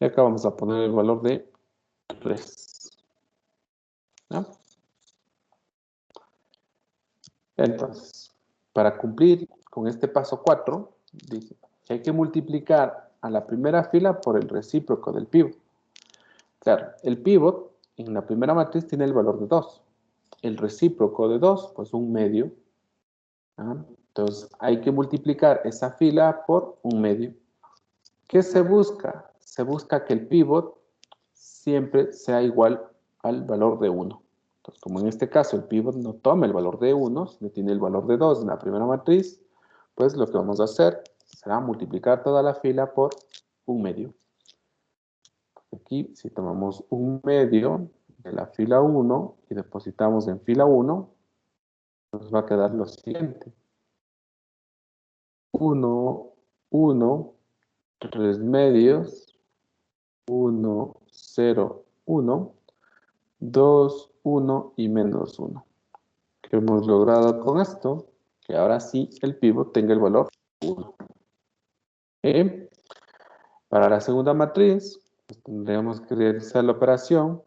Y acá vamos a poner el valor de 3. ¿Ya? Entonces, para cumplir con este paso 4, dice que hay que multiplicar a la primera fila por el recíproco del pivot. Claro, el pivot en la primera matriz tiene el valor de 2. El recíproco de 2, pues un medio. ¿Ah? Entonces, hay que multiplicar esa fila por un medio. ¿Qué se busca? Se busca que el pivot siempre sea igual al valor de 1. Entonces, como en este caso el pivot no toma el valor de 1, sino tiene el valor de 2 en la primera matriz, pues lo que vamos a hacer será multiplicar toda la fila por un medio. Aquí, si tomamos un medio de la fila 1 y depositamos en fila 1, nos va a quedar lo siguiente. 1, 1, 3 medios, 1, 0, 1, 2, 1 y menos 1. ¿Qué hemos logrado con esto? Que ahora sí el pivot tenga el valor 1. Para la segunda matriz, pues tendríamos que realizar la operación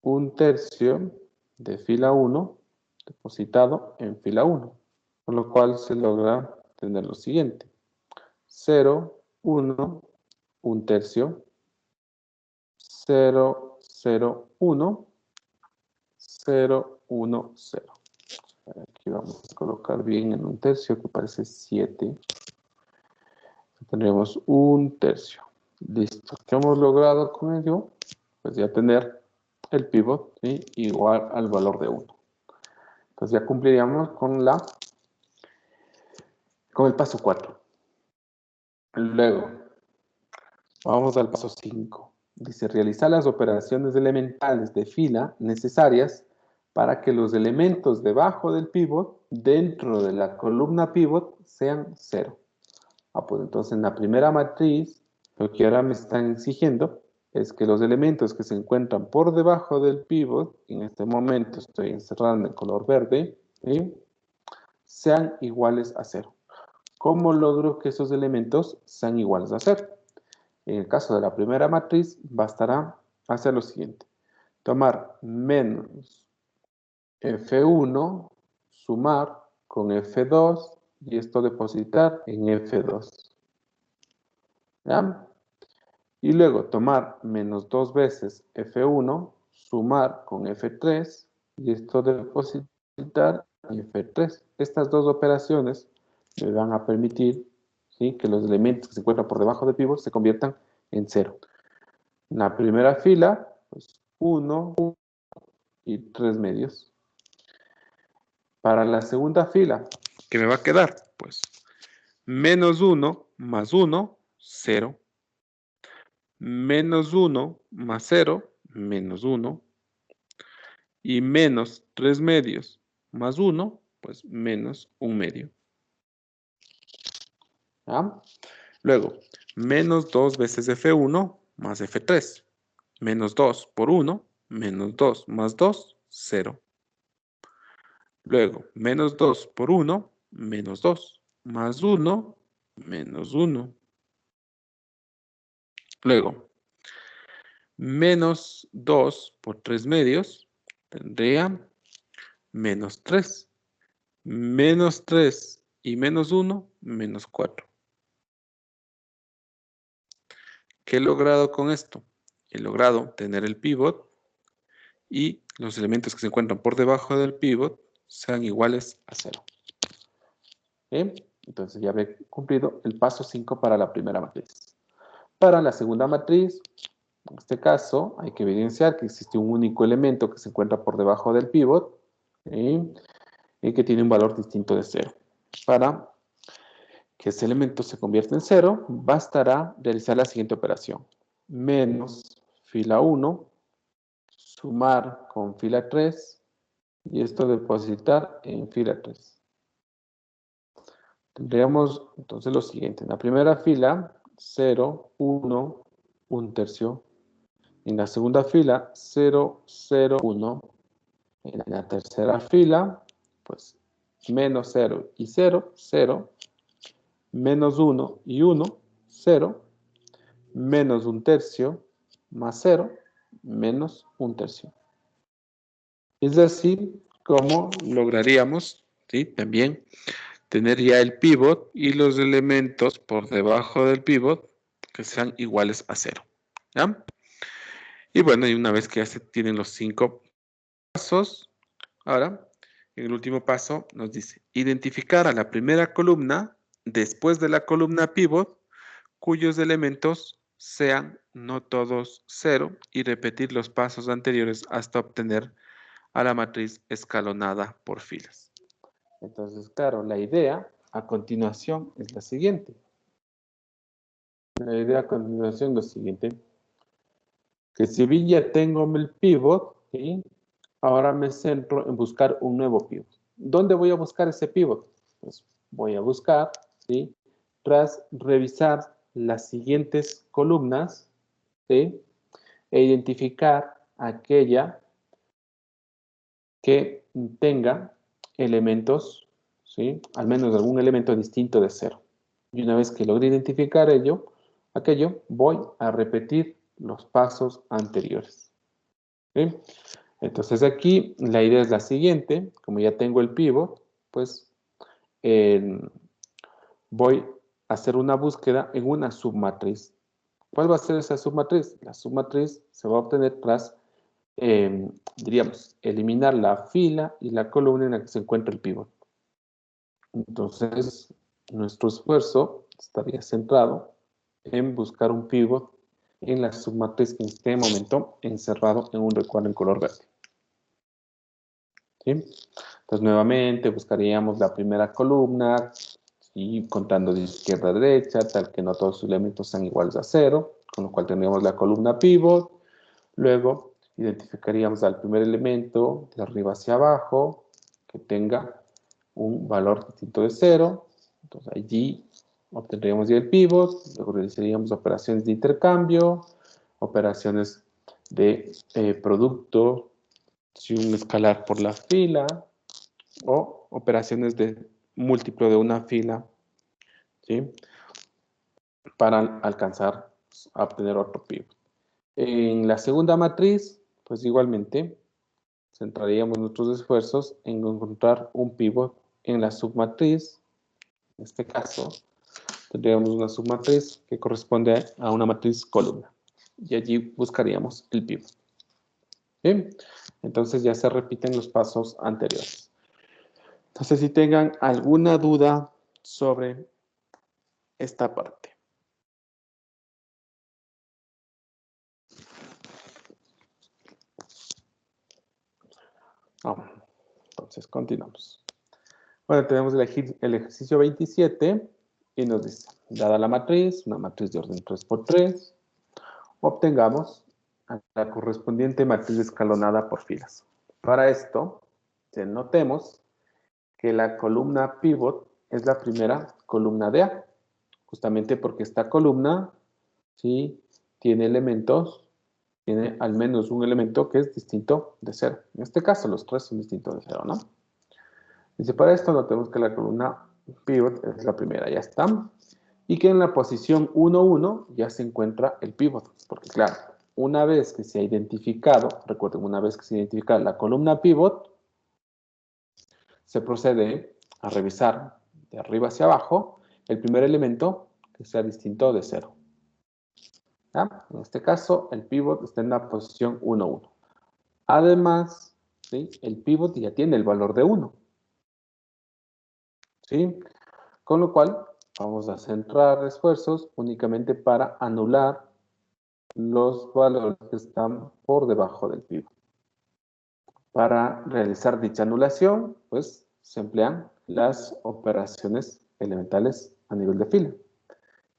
1/3 de fila 1 depositado en fila 1, con lo cual se logra tener lo siguiente. 0, 1, 1/3, 0, 0, 1, 0, 1, 0. Aquí vamos a colocar bien en 1/3, que parece 7. Tendríamos 1/3. Listo. ¿Qué hemos logrado con ello? Pues ya tener el pivot, ¿sí?, igual al valor de 1. Entonces ya cumpliríamos con el paso 4. Luego, vamos al paso 5. Dice, realizar las operaciones elementales de fila necesarias para que los elementos debajo del pivot, dentro de la columna pivot, sean 0. Pues entonces en la primera matriz, lo que ahora me están exigiendo es que los elementos que se encuentran por debajo del pivot, en este momento estoy encerrando en color verde, ¿sí?, sean iguales a 0. ¿Cómo logro que esos elementos sean iguales a 0? En el caso de la primera matriz, bastará hacer lo siguiente. Tomar menos F1, sumar con F2, y esto depositar en F2. ¿Ya? Y luego tomar menos 2 veces F1, sumar con F3, y esto depositar en F3. Estas dos operaciones me van a permitir, ¿sí?, que los elementos que se encuentran por debajo del pivot se conviertan en 0. En la primera fila, pues 1 y 3 medios. Para la segunda fila, ¿qué me va a quedar? Pues menos 1 más 1, 0. Menos 1 más 0, menos 1. Y menos 3 medios más 1, pues menos 1 medio. ¿Ah? Luego, menos 2 veces F1 más F3. Menos 2 por 1, menos 2 más 2, 0. Luego, menos 2 por 1, menos 2. Más 1, menos 1. Luego, menos 2 por 3 medios tendría menos 3. Menos 3 y menos 1, menos 4. ¿Qué he logrado con esto? He logrado tener el pivot y los elementos que se encuentran por debajo del pivot sean iguales a 0. Entonces ya habré cumplido el paso 5 para la primera matriz. Para la segunda matriz, en este caso, hay que evidenciar que existe un único elemento que se encuentra por debajo del pivot y que tiene un valor distinto de 0. Para que ese elemento se convierta en 0, bastará realizar la siguiente operación. Menos fila 1, sumar con fila 3, y esto depositar en fila 3. Tendríamos entonces lo siguiente. En la primera fila, 0, 1, 1 tercio. En la segunda fila, 0, 0, 1. En la tercera fila, pues menos 0 y 0, 0. Menos 1 y 1, 0. Menos 1 tercio más 0, menos 1 tercio. Es así como lograríamos, ¿sí?, también tener ya el pivot y los elementos por debajo del pivot que sean iguales a 0. ¿Ya? Y bueno, y una vez que ya se tienen los 5 pasos, ahora, en el último paso nos dice, identificar a la primera columna después de la columna pivot cuyos elementos sean no todos 0 y repetir los pasos anteriores hasta obtener a la matriz escalonada por filas. Entonces, claro, la idea a continuación es la siguiente. La idea a continuación es lo siguiente. Que si bien ya tengo el pivot, ¿sí?, ahora me centro en buscar un nuevo pivot. ¿Dónde voy a buscar ese pivot? Pues voy a buscar, ¿sí?, tras revisar las siguientes columnas, ¿sí?, e identificar aquella que tenga elementos, ¿sí?, al menos algún elemento distinto de 0. Y una vez que logre identificar aquello, voy a repetir los pasos anteriores. ¿Sí? Entonces aquí la idea es la siguiente. Como ya tengo el pivot, pues voy a hacer una búsqueda en una submatriz. ¿Cuál va a ser esa submatriz? La submatriz se va a obtener tras, diríamos, eliminar la fila y la columna en la que se encuentra el pivot. Entonces, nuestro esfuerzo estaría centrado en buscar un pivot en la submatriz que en este momento encerrado en un recuadro en color verde. ¿Sí? Entonces, nuevamente buscaríamos la primera columna, ¿sí?, contando de izquierda a derecha, tal que no todos sus elementos sean iguales a 0, con lo cual tendríamos la columna pivot. Luego, identificaríamos al primer elemento de arriba hacia abajo, que tenga un valor distinto de 0. Entonces, allí obtendríamos ya el pivot. Luego realizaríamos operaciones de intercambio, operaciones de producto, si un escalar por la fila, o operaciones de múltiplo de una fila, ¿sí?, para alcanzar a obtener otro pivot. En la segunda matriz, pues igualmente, centraríamos nuestros esfuerzos en encontrar un pivot en la submatriz. En este caso, tendríamos una submatriz que corresponde a una matriz columna. Y allí buscaríamos el pivot. Bien, entonces ya se repiten los pasos anteriores. Entonces, si tengan alguna duda sobre esta parte. Entonces, continuamos. Bueno, tenemos el ejercicio 27 y nos dice, dada la matriz, una matriz de orden 3×3, obtengamos la correspondiente matriz escalonada por filas. Para esto, notemos que la columna pivot es la primera columna de A, justamente porque esta columna, ¿sí?, tiene elementos, tiene al menos un elemento que es distinto de 0. En este caso, los 3 son distintos de 0, ¿no? Dice, para esto notemos que la columna pivot es la primera, ya está. y que en la posición 1, 1 ya se encuentra el pivot, porque claro, una vez que se ha identificado, recuerden, una vez que se identifica la columna pivot, se procede a revisar de arriba hacia abajo el primer elemento que sea distinto de 0. ¿Ya? En este caso, el pivot está en la posición 1, 1. Además, ¿sí?, el pivot ya tiene el valor de 1. ¿Sí? Con lo cual, vamos a centrar esfuerzos únicamente para anular los valores que están por debajo del pivot. Para realizar dicha anulación, pues se emplean las operaciones elementales a nivel de fila.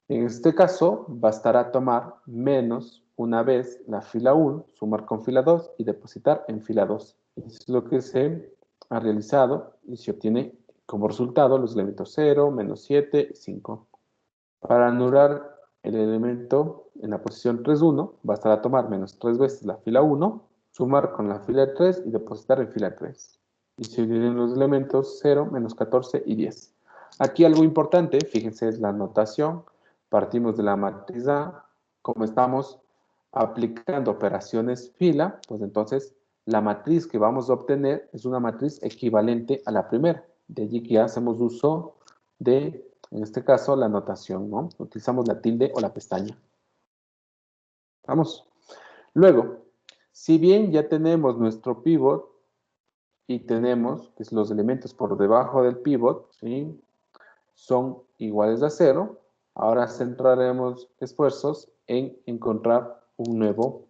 En este caso, bastará tomar menos una vez la fila 1, sumar con fila 2 y depositar en fila 2. Eso es lo que se ha realizado y se obtiene como resultado los elementos 0, menos 7 y 5. Para anular el elemento en la posición 3, 1, bastará tomar menos 3 veces la fila 1, sumar con la fila 3 y depositar en fila 3. Y se dividen los elementos 0, menos 14 y 10. Aquí algo importante, fíjense, es la notación. Partimos de la matriz A. Como estamos aplicando operaciones fila, pues entonces la matriz que vamos a obtener es una matriz equivalente a la primera. De allí que hacemos uso de, en este caso, la notación, ¿no? Utilizamos la tilde o la pestaña. Vamos. Luego, si bien ya tenemos nuestro pivot y tenemos que los elementos por debajo del pivot, ¿sí?, son iguales a 0, ahora centraremos esfuerzos en encontrar un nuevo,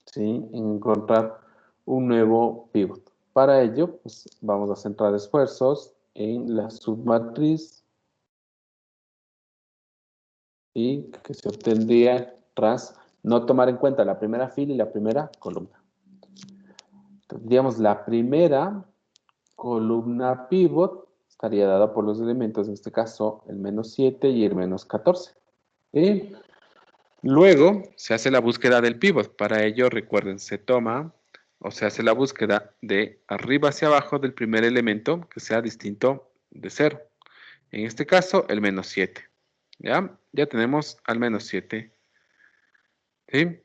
¿sí?, en encontrar un nuevo pivot. Para ello, pues, vamos a centrar esfuerzos en la submatriz y que se obtendría tras no tomar en cuenta la primera fila y la primera columna. Tendríamos la primera columna pivot, estaría dada por los elementos, en este caso, el menos 7 y el menos 14. Y luego se hace la búsqueda del pivot. Para ello, recuerden, se toma o se hace la búsqueda de arriba hacia abajo del primer elemento que sea distinto de 0. En este caso, el menos 7. ¿Ya? Ya tenemos al menos 7. ¿Sí?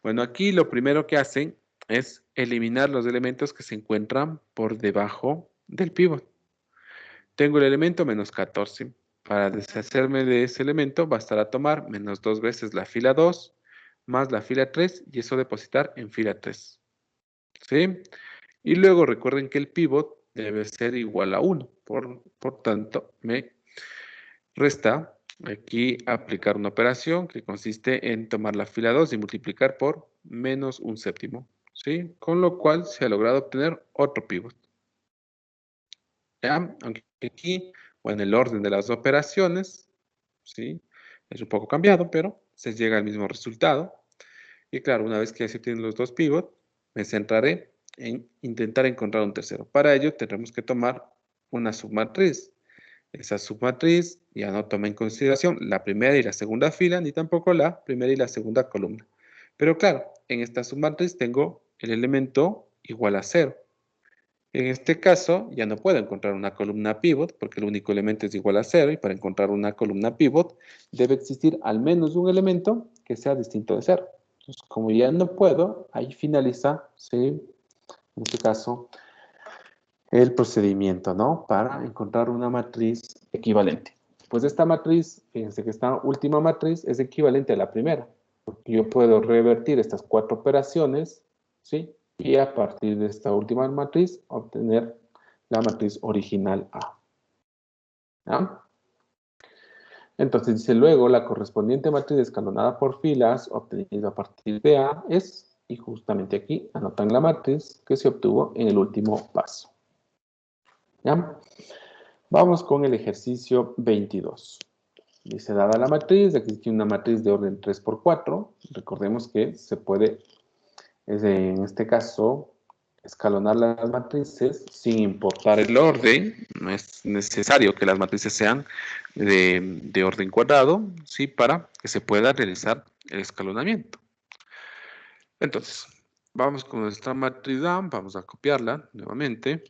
Bueno, aquí lo primero que hacen es eliminar los elementos que se encuentran por debajo del pivot. Tengo el elemento menos 14. Para deshacerme de ese elemento, bastará tomar menos 2 veces la fila 2 más la fila 3 y eso depositar en fila 3. ¿Sí? Y luego recuerden que el pivot debe ser igual a 1. Por tanto, me resta aquí aplicar una operación que consiste en tomar la fila 2 y multiplicar por menos un séptimo. ¿Sí? Con lo cual se ha logrado obtener otro pivot. ¿Ya? Aunque aquí, o en el orden de las operaciones, ¿sí?, es un poco cambiado, pero se llega al mismo resultado. Y claro, una vez que se obtienen los dos pivots, me centraré en intentar encontrar un tercero. Para ello tendremos que tomar una submatriz. Esa submatriz ya no toma en consideración la primera y la segunda fila, ni tampoco la primera y la segunda columna. Pero claro, en esta submatriz tengo el elemento igual a 0. En este caso, ya no puedo encontrar una columna pivot porque el único elemento es igual a 0 y para encontrar una columna pivot debe existir al menos un elemento que sea distinto de 0. Entonces, como ya no puedo, ahí finaliza, ¿sí?, en este caso, el procedimiento, ¿no?, para encontrar una matriz equivalente. Pues esta matriz, fíjense que esta última matriz es equivalente a la primera. Yo puedo revertir estas 4 operaciones, ¿sí?, y a partir de esta última matriz obtener la matriz original A. ¿Ya? Entonces dice luego la correspondiente matriz escalonada por filas obtenida a partir de A es, y justamente aquí anotan la matriz que se obtuvo en el último paso. ¿Ya? Vamos con el ejercicio 22. Dice, dada la matriz, aquí tiene una matriz de orden 3 por 4. Recordemos que se puede, en este caso, escalonar las matrices sin importar el orden. No es necesario que las matrices sean de orden cuadrado, ¿sí?, para que se pueda realizar el escalonamiento. Entonces, vamos con nuestra matriz A, vamos a copiarla nuevamente.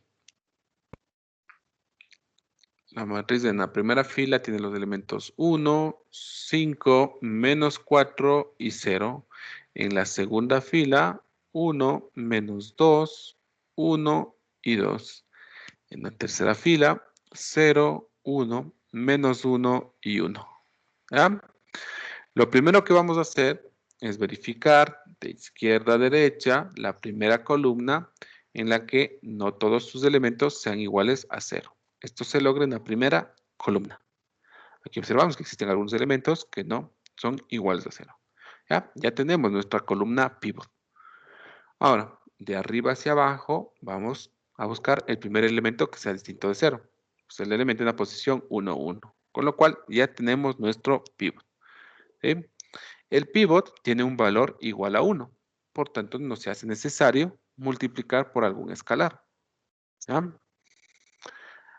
La matriz en la primera fila tiene los elementos 1, 5, menos 4 y 0. En la segunda fila, 1, menos 2, 1 y 2. En la tercera fila, 0, 1, menos 1 y 1. ¿Ya? Lo primero que vamos a hacer es verificar de izquierda a derecha la primera columna en la que no todos sus elementos sean iguales a 0. Esto se logra en la primera columna. Aquí observamos que existen algunos elementos que no son iguales a 0. Ya tenemos nuestra columna pivot. Ahora, de arriba hacia abajo, vamos a buscar el primer elemento que sea distinto de 0. Pues el elemento en la posición 1, 1. Con lo cual, ya tenemos nuestro pivot. ¿Sí? El pivot tiene un valor igual a 1. Por tanto, no se hace necesario multiplicar por algún escalar. ¿Ya?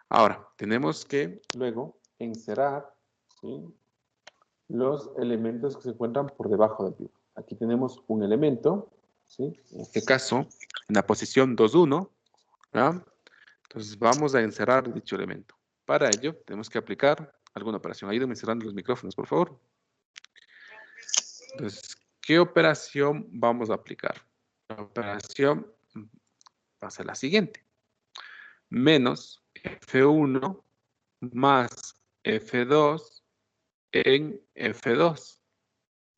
Ahora, tenemos que luego encerrar, ¿sí?, los elementos que se encuentran por debajo del pivot. Aquí tenemos un elemento, ¿sí?, en este caso, en la posición 2, 1. ¿Ya? Entonces, vamos a encerrar dicho elemento. Para ello, tenemos que aplicar alguna operación. Ayúdenme cerrando los micrófonos, por favor. Entonces, ¿qué operación vamos a aplicar? La operación va a ser la siguiente. Menos F1 más F2 en F2.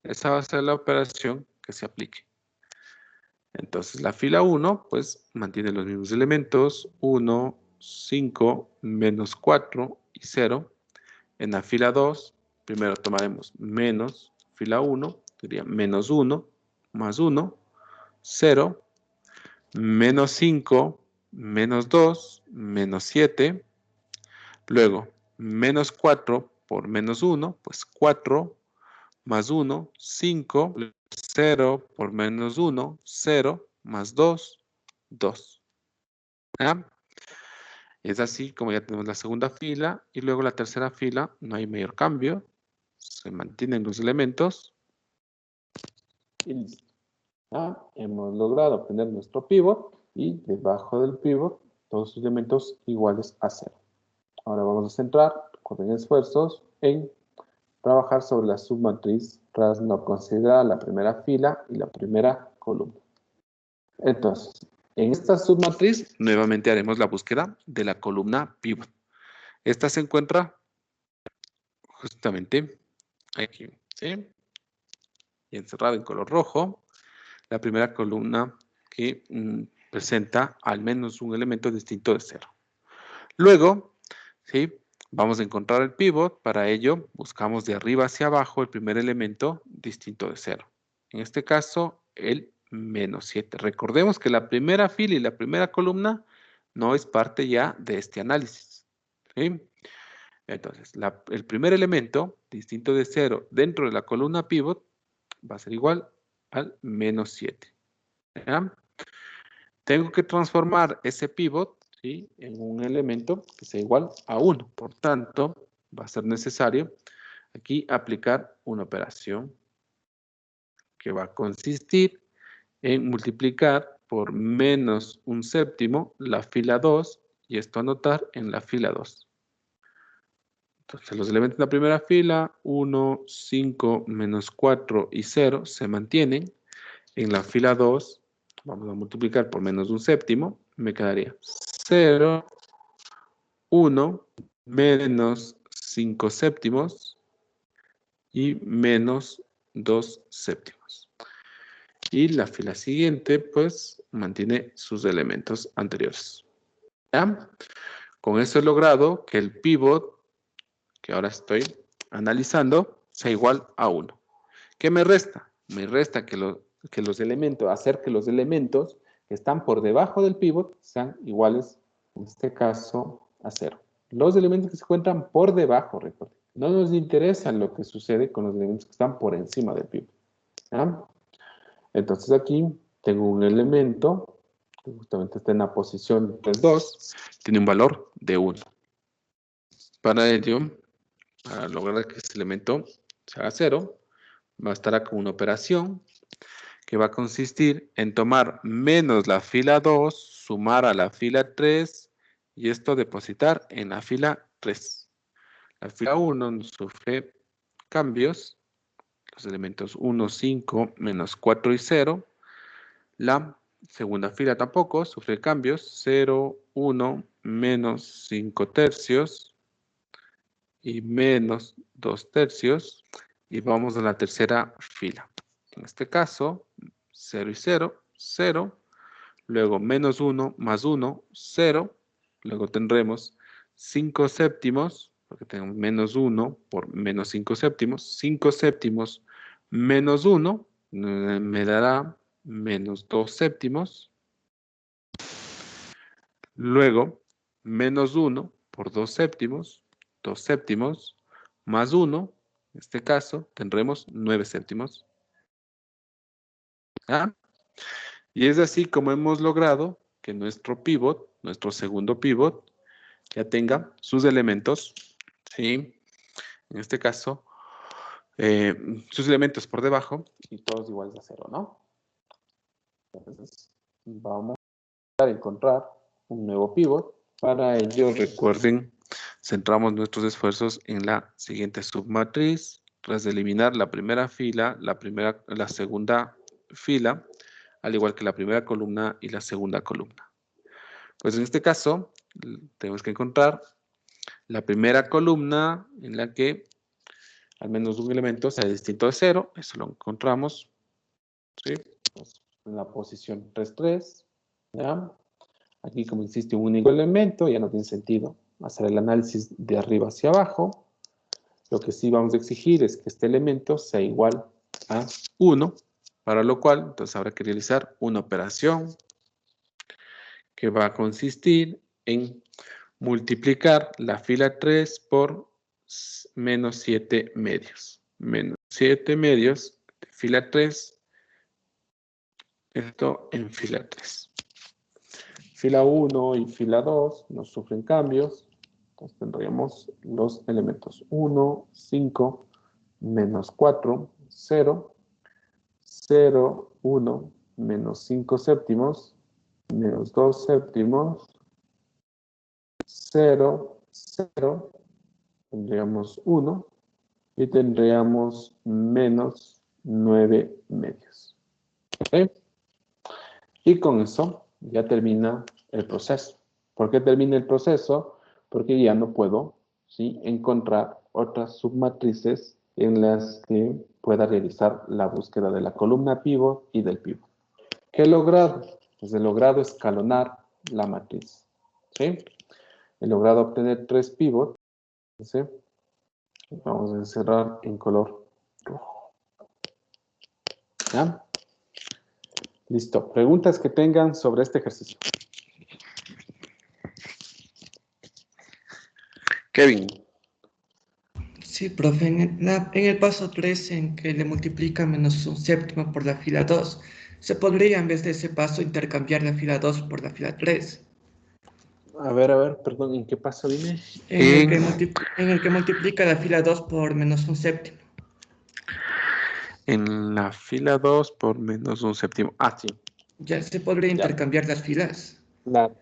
Esa va a ser la operación que se aplique. Entonces, la fila 1, pues, mantiene los mismos elementos. 1, 5, menos 4 y 0. En la fila 2, primero tomaremos menos fila 1, sería menos 1, más 1, 0, menos 5, menos 2, menos 7. Luego, menos 4 por menos 1, pues 4, más 1, 5, 0 por menos 1, 0, más 2, 2. ¿Ya? Es así como ya tenemos la segunda fila y luego la tercera fila, no hay mayor cambio. Se mantienen los elementos. Y listo. ¿Ya? Hemos logrado obtener nuestro pivot y debajo del pivot todos sus elementos iguales a 0. Ahora vamos a centrar, recuerden, esfuerzos en trabajar sobre la submatriz tras no considerar la primera fila y la primera columna. Entonces, en esta submatriz nuevamente haremos la búsqueda de la columna pivot. Esta se encuentra justamente aquí, ¿sí? Y encerrada en color rojo, la primera columna que presenta al menos un elemento distinto de 0. Luego, ¿sí?, vamos a encontrar el pivot. Para ello, buscamos de arriba hacia abajo el primer elemento distinto de 0. En este caso, el menos 7. Recordemos que la primera fila y la primera columna no es parte ya de este análisis. ¿Sí? Entonces, el primer elemento distinto de 0 dentro de la columna pivot va a ser igual al menos 7. ¿Ya? Tengo que transformar ese pivot, ¿sí?, en un elemento que sea igual a 1. Por tanto, va a ser necesario aquí aplicar una operación que va a consistir en multiplicar por menos un séptimo la fila 2 y esto anotar en la fila 2. Entonces, los elementos de la primera fila, 1, 5, menos 4 y 0, se mantienen. En la fila 2, vamos a multiplicar por menos un séptimo, me quedaría 0, 1, menos 5 séptimos y menos 2 séptimos. Y la fila siguiente, pues, mantiene sus elementos anteriores. ¿Ya? Con eso he logrado que el pivot, que ahora estoy analizando, sea igual a 1. ¿Qué me resta? Me resta que los elementos, hacer que los elementos que están por debajo del pivot sean iguales, en este caso, a 0. Los elementos que se encuentran por debajo, recuerden. No nos interesa lo que sucede con los elementos que están por encima del pivot. ¿Ya? Entonces aquí tengo un elemento que justamente está en la posición del 2, tiene un valor de 1. Para ello, para lograr que ese elemento se haga 0, bastará con una operación que va a consistir en tomar menos la fila 2, sumar a la fila 3 y esto depositar en la fila 3. La fila 1 no sufre cambios. Los elementos 1, 5, menos 4 y 0. La segunda fila tampoco sufre cambios. 0, 1, menos 5 tercios y menos 2 tercios. Y vamos a la tercera fila. En este caso, 0 y 0, 0. Luego menos 1 más 1, 0. Luego tendremos 5 séptimos, porque tenemos menos 1 por menos 5 séptimos. 5 séptimos menos 1 me dará menos 2 séptimos. Luego, menos 1 por 2 séptimos. 2 séptimos más 1. En este caso, tendremos 9 séptimos. ¿Ah? Y es así como hemos logrado que nuestro pivot, nuestro segundo pivot, ya tenga sus elementos, ¿sí? En este caso, sus elementos por debajo y todos iguales a 0, ¿no? Entonces, vamos a encontrar un nuevo pivot. Para ello, recuerden, centramos nuestros esfuerzos en la siguiente submatriz. Tras de eliminar la primera fila, la segunda fila, al igual que la primera columna y la segunda columna. Pues en este caso, tenemos que encontrar la primera columna en la que al menos un elemento sea distinto de 0. Eso lo encontramos, ¿sí? Pues en la posición 3, 3. ¿Ya? Aquí, como existe un único elemento, ya no tiene sentido hacer el análisis de arriba hacia abajo. Lo que sí vamos a exigir es que este elemento sea igual a 1, para lo cual entonces habrá que realizar una operación que va a consistir en multiplicar la fila 3 por menos 7 medios. Menos 7 medios de fila 3, esto en fila 3. Fila 1 y fila 2 no sufren cambios. Entonces tendríamos los elementos 1, 5, menos 4, 0, 0, 1, menos 5 séptimos, menos 2 séptimos, 0, 0, tendríamos 1 y tendríamos menos 9 medios. ¿Ok? Y con eso ya termina el proceso. ¿Por qué termina el proceso? Porque ya no puedo, ¿sí?, encontrar otras submatrices en las que pueda realizar la búsqueda de la columna pivot y del pivot. ¿Qué he logrado? Pues he logrado escalonar la matriz, ¿sí? He logrado obtener 3 pivots, ¿sí? Vamos a encerrar en color rojo. ¿Ya? Listo. Preguntas que tengan sobre este ejercicio. Kevin. Sí, profe, en el paso 3, en que le multiplica menos un séptimo por la fila 2, se podría en vez de ese paso intercambiar la fila 2 por la fila 3. A ver, perdón, ¿en qué paso dime? En el que multiplica la fila 2 por menos un séptimo. En la fila 2 por menos un séptimo. Ah, sí. Ya se podría Ya. intercambiar las filas.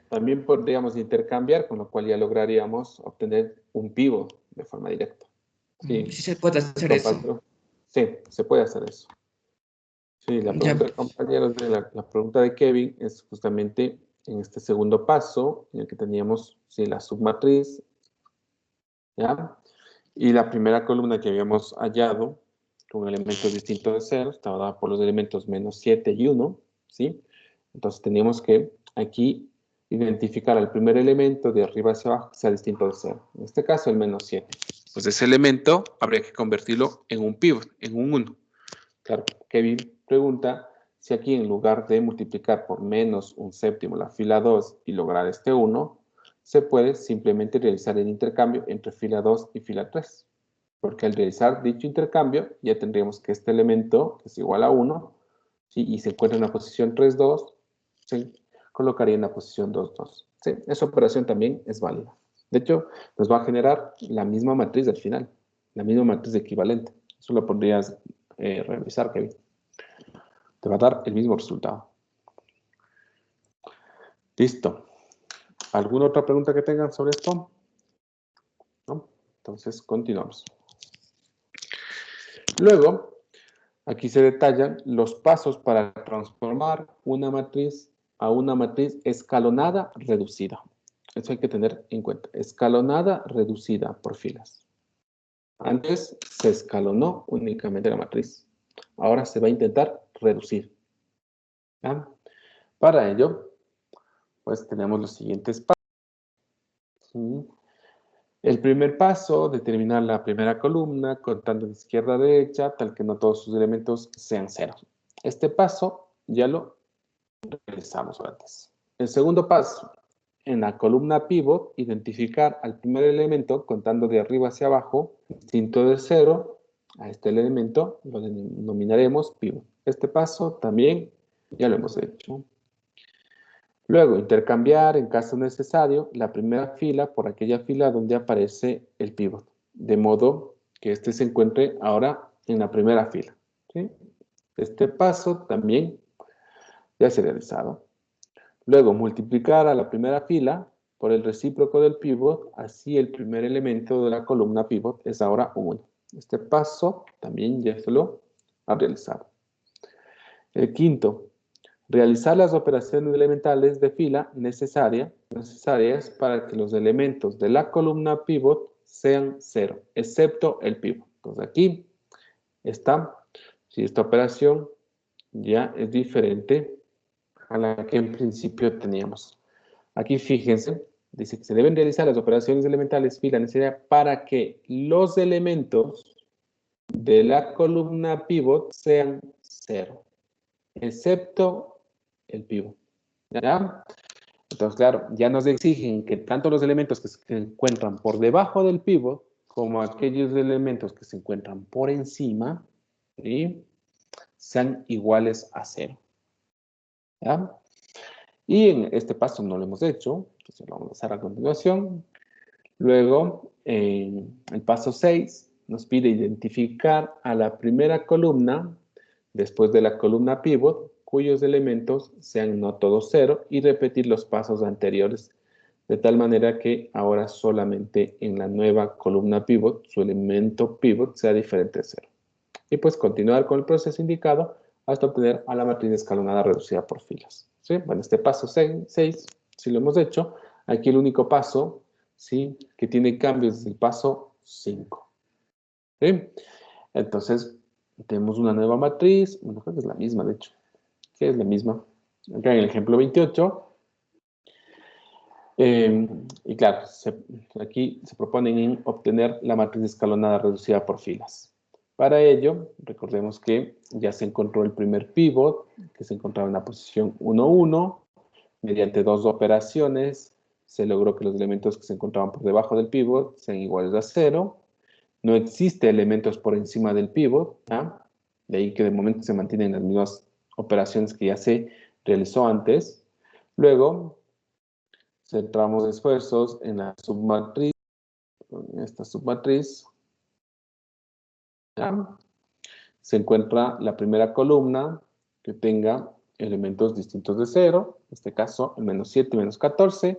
También podríamos intercambiar, con lo cual ya lograríamos obtener un pivot de forma directa. Sí, Sí se puede hacer eso. Sí, se puede hacer eso. Sí, la Ya, pregunta, compañeros, la pregunta de Kevin es justamente en este segundo paso, en el que teníamos, sí, la submatriz, ¿ya? Y la primera columna que habíamos hallado, con elementos distintos de 0, estaba dada por los elementos menos 7 y 1, ¿sí? Entonces teníamos que aquí identificar al primer elemento de arriba hacia abajo que sea distinto de 0. En este caso, el menos 7. Pues ese elemento habría que convertirlo en un pivot, en un 1. Claro, Kevin pregunta si aquí en lugar de multiplicar por menos un séptimo la fila 2 y lograr este 1, se puede simplemente realizar el intercambio entre fila 2 y fila 3. Porque al realizar dicho intercambio, ya tendríamos que este elemento, que es igual a 1, ¿sí?, y se encuentra en la posición 3, 2, ¿sí?, colocaría en la posición 2, 2. ¿Sí? Esa operación también es válida. De hecho, nos va a generar la misma matriz al final, la misma matriz equivalente. Eso lo podrías revisar, Kevin. Te va a dar el mismo resultado. Listo. ¿Alguna otra pregunta que tengan sobre esto? Entonces, continuamos. Luego, aquí se detallan los pasos para transformar una matriz a una matriz escalonada reducida. Eso hay que tener en cuenta. Escalonada reducida por filas. Antes se escalonó únicamente la matriz. Ahora se va a intentar reducir. ¿Ya? Para ello, pues tenemos los siguientes pasos. ¿Sí? El primer paso, determinar la primera columna contando de izquierda a derecha, tal que no todos sus elementos sean ceros. Este paso ya lo realizamos antes. El segundo paso, en la columna pivot, identificar al primer elemento contando de arriba hacia abajo, distinto de 0, a este elemento lo denominaremos pivot. Este paso también ya lo hemos hecho. Luego, intercambiar, en caso necesario, la primera fila por aquella fila donde aparece el pivot, de modo que este se encuentre ahora en la primera fila. ¿Sí? Este paso también ya se ha realizado. Luego, multiplicar a la primera fila por el recíproco del pivot, así el primer elemento de la columna pivot es ahora 1. Este paso también ya se lo ha realizado. El quinto, realizar las operaciones elementales de fila necesarias para que los elementos de la columna pivot sean 0, excepto el pivot. Entonces aquí está, si esta operación ya es diferente a la que en principio teníamos. Aquí fíjense, dice que se deben realizar las operaciones elementales fila necesarias para que los elementos de la columna pivot sean 0, excepto el pivot. ¿Ya? Entonces, claro, ya nos exigen que tanto los elementos que se encuentran por debajo del pivot como aquellos elementos que se encuentran por encima, ¿sí?, sean iguales a 0. ¿Ya? Y en este paso no lo hemos hecho, entonces lo vamos a hacer a continuación. Luego, en el paso 6, nos pide identificar a la primera columna después de la columna pivot, cuyos elementos sean no todos 0, y repetir los pasos anteriores, de tal manera que ahora solamente en la nueva columna pivot, su elemento pivot sea diferente de 0. Y pues continuar con el proceso indicado hasta obtener a la matriz escalonada reducida por filas. ¿Sí? Bueno, este paso 6, si lo hemos hecho, aquí el único paso, ¿sí?, que tiene cambios es el paso 5. ¿Sí? Entonces, tenemos una nueva matriz, bueno, creo que es la misma, de hecho, que es la misma. Acá en el ejemplo 28, y claro, aquí se proponen obtener la matriz escalonada reducida por filas. Para ello, recordemos que ya se encontró el primer pivot, que se encontraba en la posición 1, 1. Mediante dos operaciones, se logró que los elementos que se encontraban por debajo del pivot sean iguales a 0. No existe elementos por encima del pivot, ¿ya? De ahí que de momento se mantienen las mismas operaciones que ya se realizó antes. Luego, centramos esfuerzos en la submatriz, en esta submatriz. ¿Ya? Se encuentra la primera columna que tenga elementos distintos de 0, en este caso el menos 7 y menos 14.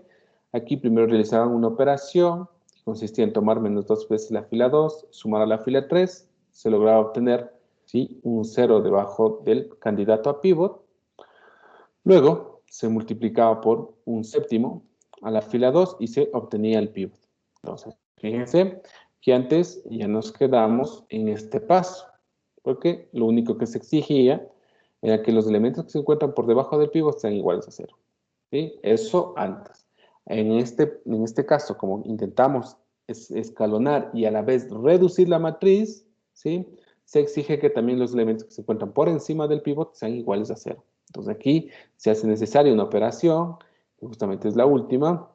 Aquí primero realizaban una operación que consistía en tomar menos 2 veces la fila 2, sumar a la fila 3, se lograba obtener, ¿sí?, un 0 debajo del candidato a pivot. Luego se multiplicaba por un séptimo a la fila 2 y se obtenía el pivot. Entonces, fíjense que antes ya nos quedamos en este paso, porque lo único que se exigía era que los elementos que se encuentran por debajo del pivot sean iguales a 0. ¿Sí? Eso antes. En este caso, como intentamos escalonar y a la vez reducir la matriz, ¿sí?, se exige que también los elementos que se encuentran por encima del pivot sean iguales a 0. Entonces aquí se hace necesaria una operación, que justamente es la última,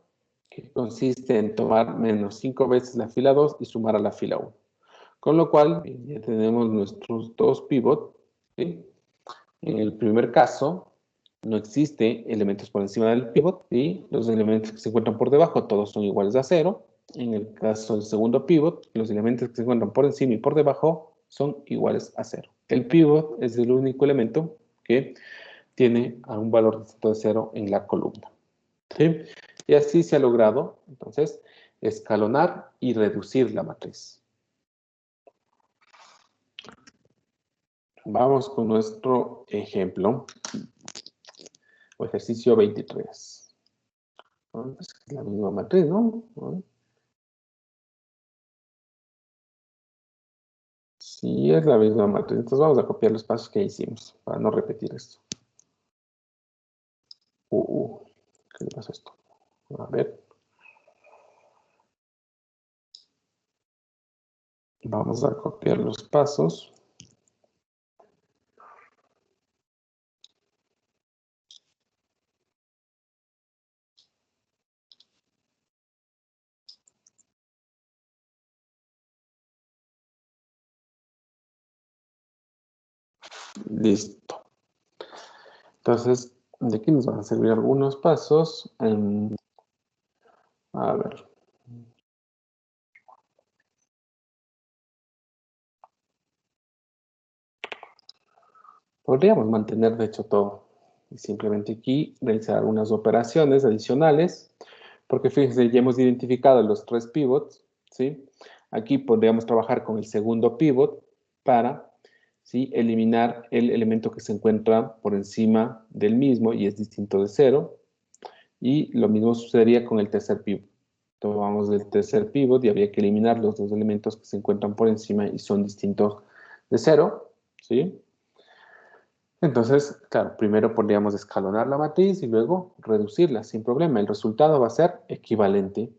que consiste en tomar menos 5 veces la fila 2 y sumar a la fila 1. Con lo cual, ya tenemos nuestros dos pivots, ¿sí? En el primer caso, no existe elementos por encima del pivot, y los elementos que se encuentran por debajo, todos son iguales a 0. En el caso del segundo pivot, los elementos que se encuentran por encima y por debajo son iguales a 0. El pivot es el único elemento que tiene a un valor distinto de 0 en la columna. ¿Sí? Y así se ha logrado, entonces, escalonar y reducir la matriz. Vamos con nuestro ejemplo, o ejercicio 23. Es la misma matriz, ¿no? Sí, es la misma matriz. Entonces vamos a copiar los pasos que hicimos para no repetir esto. ¿Qué le pasa a esto? A ver. Vamos a copiar los pasos. Listo. Entonces, de aquí nos van a servir algunos pasos. A ver. Podríamos mantener, de hecho, todo. Y simplemente aquí realizar algunas operaciones adicionales. Porque fíjense, ya hemos identificado los 3 pivots, ¿sí? Aquí podríamos trabajar con el segundo pivot para, ¿sí?, eliminar el elemento que se encuentra por encima del mismo y es distinto de 0. Y lo mismo sucedería con el tercer pivot. Tomamos el tercer pivot y habría que eliminar los 2 elementos que se encuentran por encima y son distintos de 0, ¿sí? Entonces, claro, primero podríamos escalonar la matriz y luego reducirla sin problema. El resultado va a ser equivalente.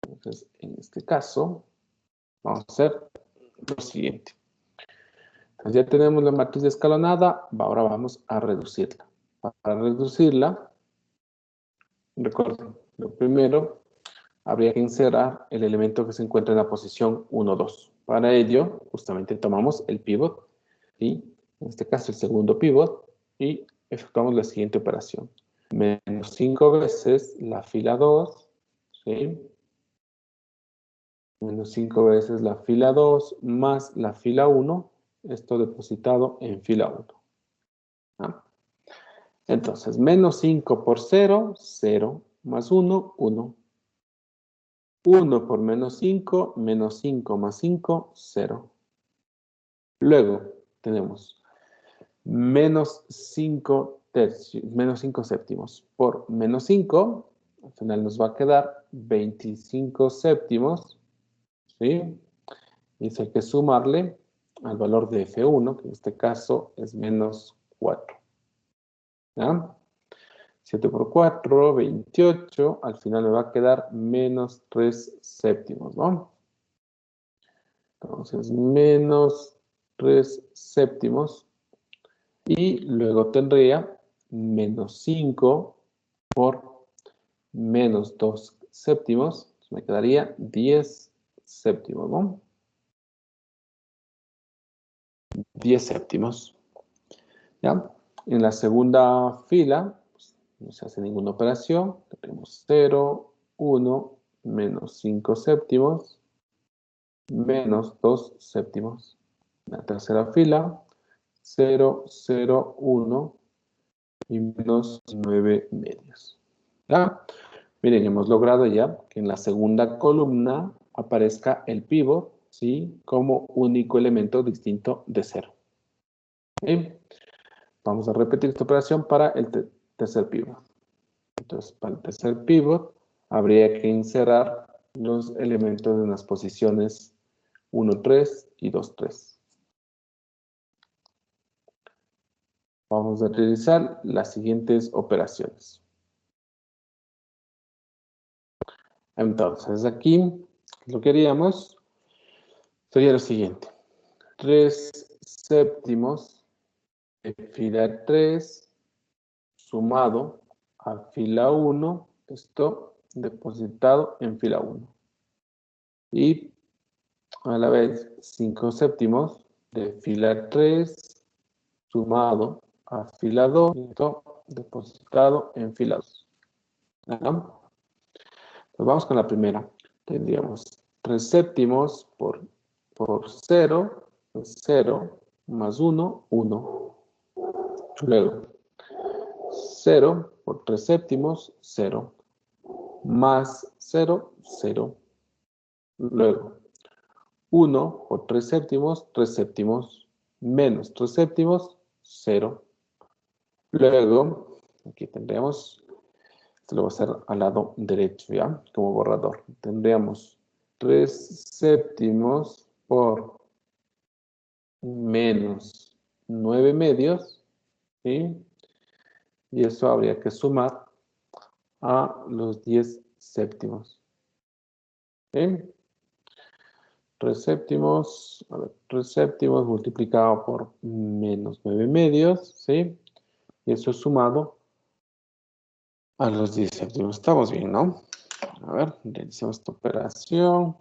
Entonces, en este caso, vamos a hacer lo siguiente. Entonces, ya tenemos la matriz escalonada, ahora vamos a reducirla. Para reducirla, recuerden, lo primero, habría que inserar el elemento que se encuentra en la posición 1, 2. Para ello, justamente tomamos el pivot, y en este caso el segundo pivot, y efectuamos la siguiente operación. Menos 5 veces la fila 2, ¿sí? Menos 5 veces la fila 2 más la fila 1, esto depositado en fila 1. ¿Ah? Entonces, menos 5 por 0, 0, más 1, 1. 1 por menos 5 más 5, 0. Luego tenemos menos 5 tercios, menos 5 séptimos por menos 5, al final nos va a quedar 25 séptimos, ¿sí? Y hay que sumarle al valor de F1, que en este caso es menos 4. ¿Ya? 7 por 4, 28. Al final me va a quedar menos 3 séptimos, ¿no? Entonces, menos 3 séptimos. Y luego tendría menos 5 por menos 2 séptimos. Me quedaría 10 séptimos, ¿no? 10 séptimos. ¿Ya? En la segunda fila, pues, no se hace ninguna operación. Tenemos 0, 1, menos 5 séptimos, menos 2 séptimos. En la tercera fila, 0, 0, 1 y menos 9 medios. ¿Ya? Miren, hemos logrado ya que en la segunda columna aparezca el pivot, ¿sí?, como único elemento distinto de 0. ¿Sí? Vamos a repetir esta operación para el tercer pivot. Entonces, para el tercer pivot, habría que inserar los elementos en las posiciones 1, 3 y 2, 3. Vamos a realizar las siguientes operaciones. Entonces, aquí lo que haríamos sería lo siguiente. 3 séptimos de fila 3 sumado a fila 1, esto depositado en fila 1. Y a la vez 5 séptimos de fila 3 sumado a fila 2, esto depositado en fila 2. ¿No? Pues vamos con la primera. Tendríamos 3 séptimos por 0, 0 más 1, 1. Luego 0 por 3 séptimos, 0. más 0, 0. Luego, 1 por 3 séptimos, menos 3 séptimos, 0. Luego, aquí tendríamos, esto lo voy a hacer al lado derecho, ¿ya? Como borrador. Tendríamos 3 séptimos por menos 9 medios, ¿sí? Y eso habría que sumar a los 10 séptimos. ¿Sí? 3 séptimos, a ver, 3 séptimos multiplicado por menos 9 medios, ¿sí? Y eso sumado a los 10 séptimos. Estamos bien, ¿no? A ver, realicemos esta operación.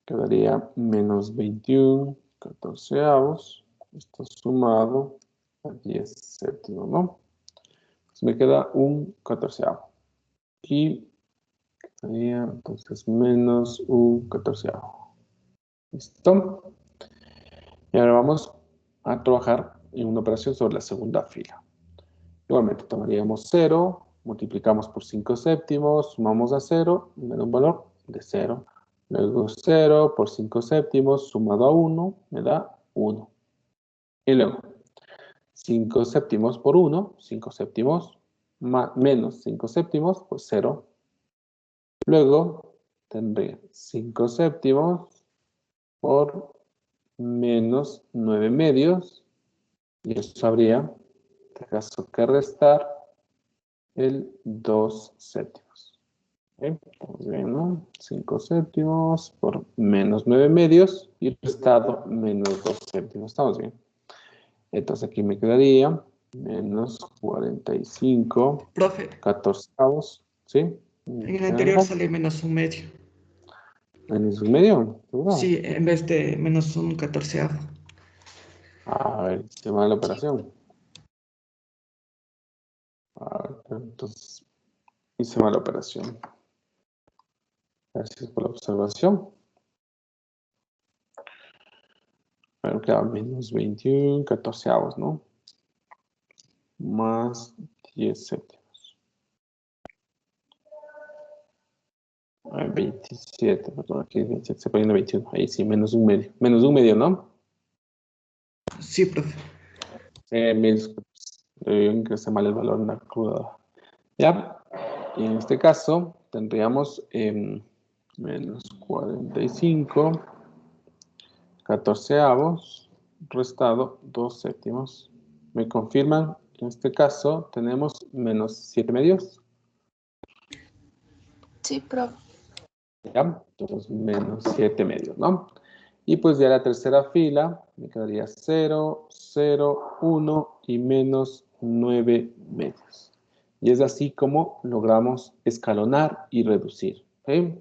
Quedaría menos 21 catorceavos. Esto sumado a 10 séptimos, ¿no? Entonces me queda un catorceavo. Y quedaría entonces menos un catorceavo. ¿Listo? Y ahora vamos a trabajar en una operación sobre la segunda fila. Igualmente tomaríamos 0, multiplicamos por 5 séptimos, sumamos a 0, me da un valor de 0. Luego 0 por 5 séptimos, sumado a 1, me da 1. Y luego 5 séptimos por 1, 5 séptimos, menos 5 séptimos, pues 0. Luego tendría 5 séptimos por menos 9 medios, y eso habría, en este caso, que restar el 2 séptimos. ¿Okay? Estamos bien, ¿no? 5 séptimos por menos 9 medios y restado menos 2 séptimos. Estamos bien. Entonces aquí me quedaría menos 45 Profe, catorceavos, ¿sí? en el anterior sale menos un medio. Menos un medio, ¿seguro? Sí, en vez de menos un catorceavo. A ver, se va la operación. A ver, entonces hice mala operación. Gracias por la observación. Bueno, queda menos 21 catorceavos, ¿no? Más 10 séptimos. 27, perdón, aquí 27, se pone 21. Ahí sí, menos un medio. Menos un medio, ¿no? Sí, profe. Mil disculpas. Ingresé mal el valor en la cruda. Ya. Y en este caso tendríamos menos 45 catorceavos restado 2 séptimos. ¿Me confirman? En este caso tenemos menos 7 medios. Sí, profe. ¿Ya? Entonces menos 7 medios, ¿no? Y pues ya la tercera fila me quedaría 0, 0, 1 y menos 9 medios. Y es así como logramos escalonar y reducir. ¿Ok?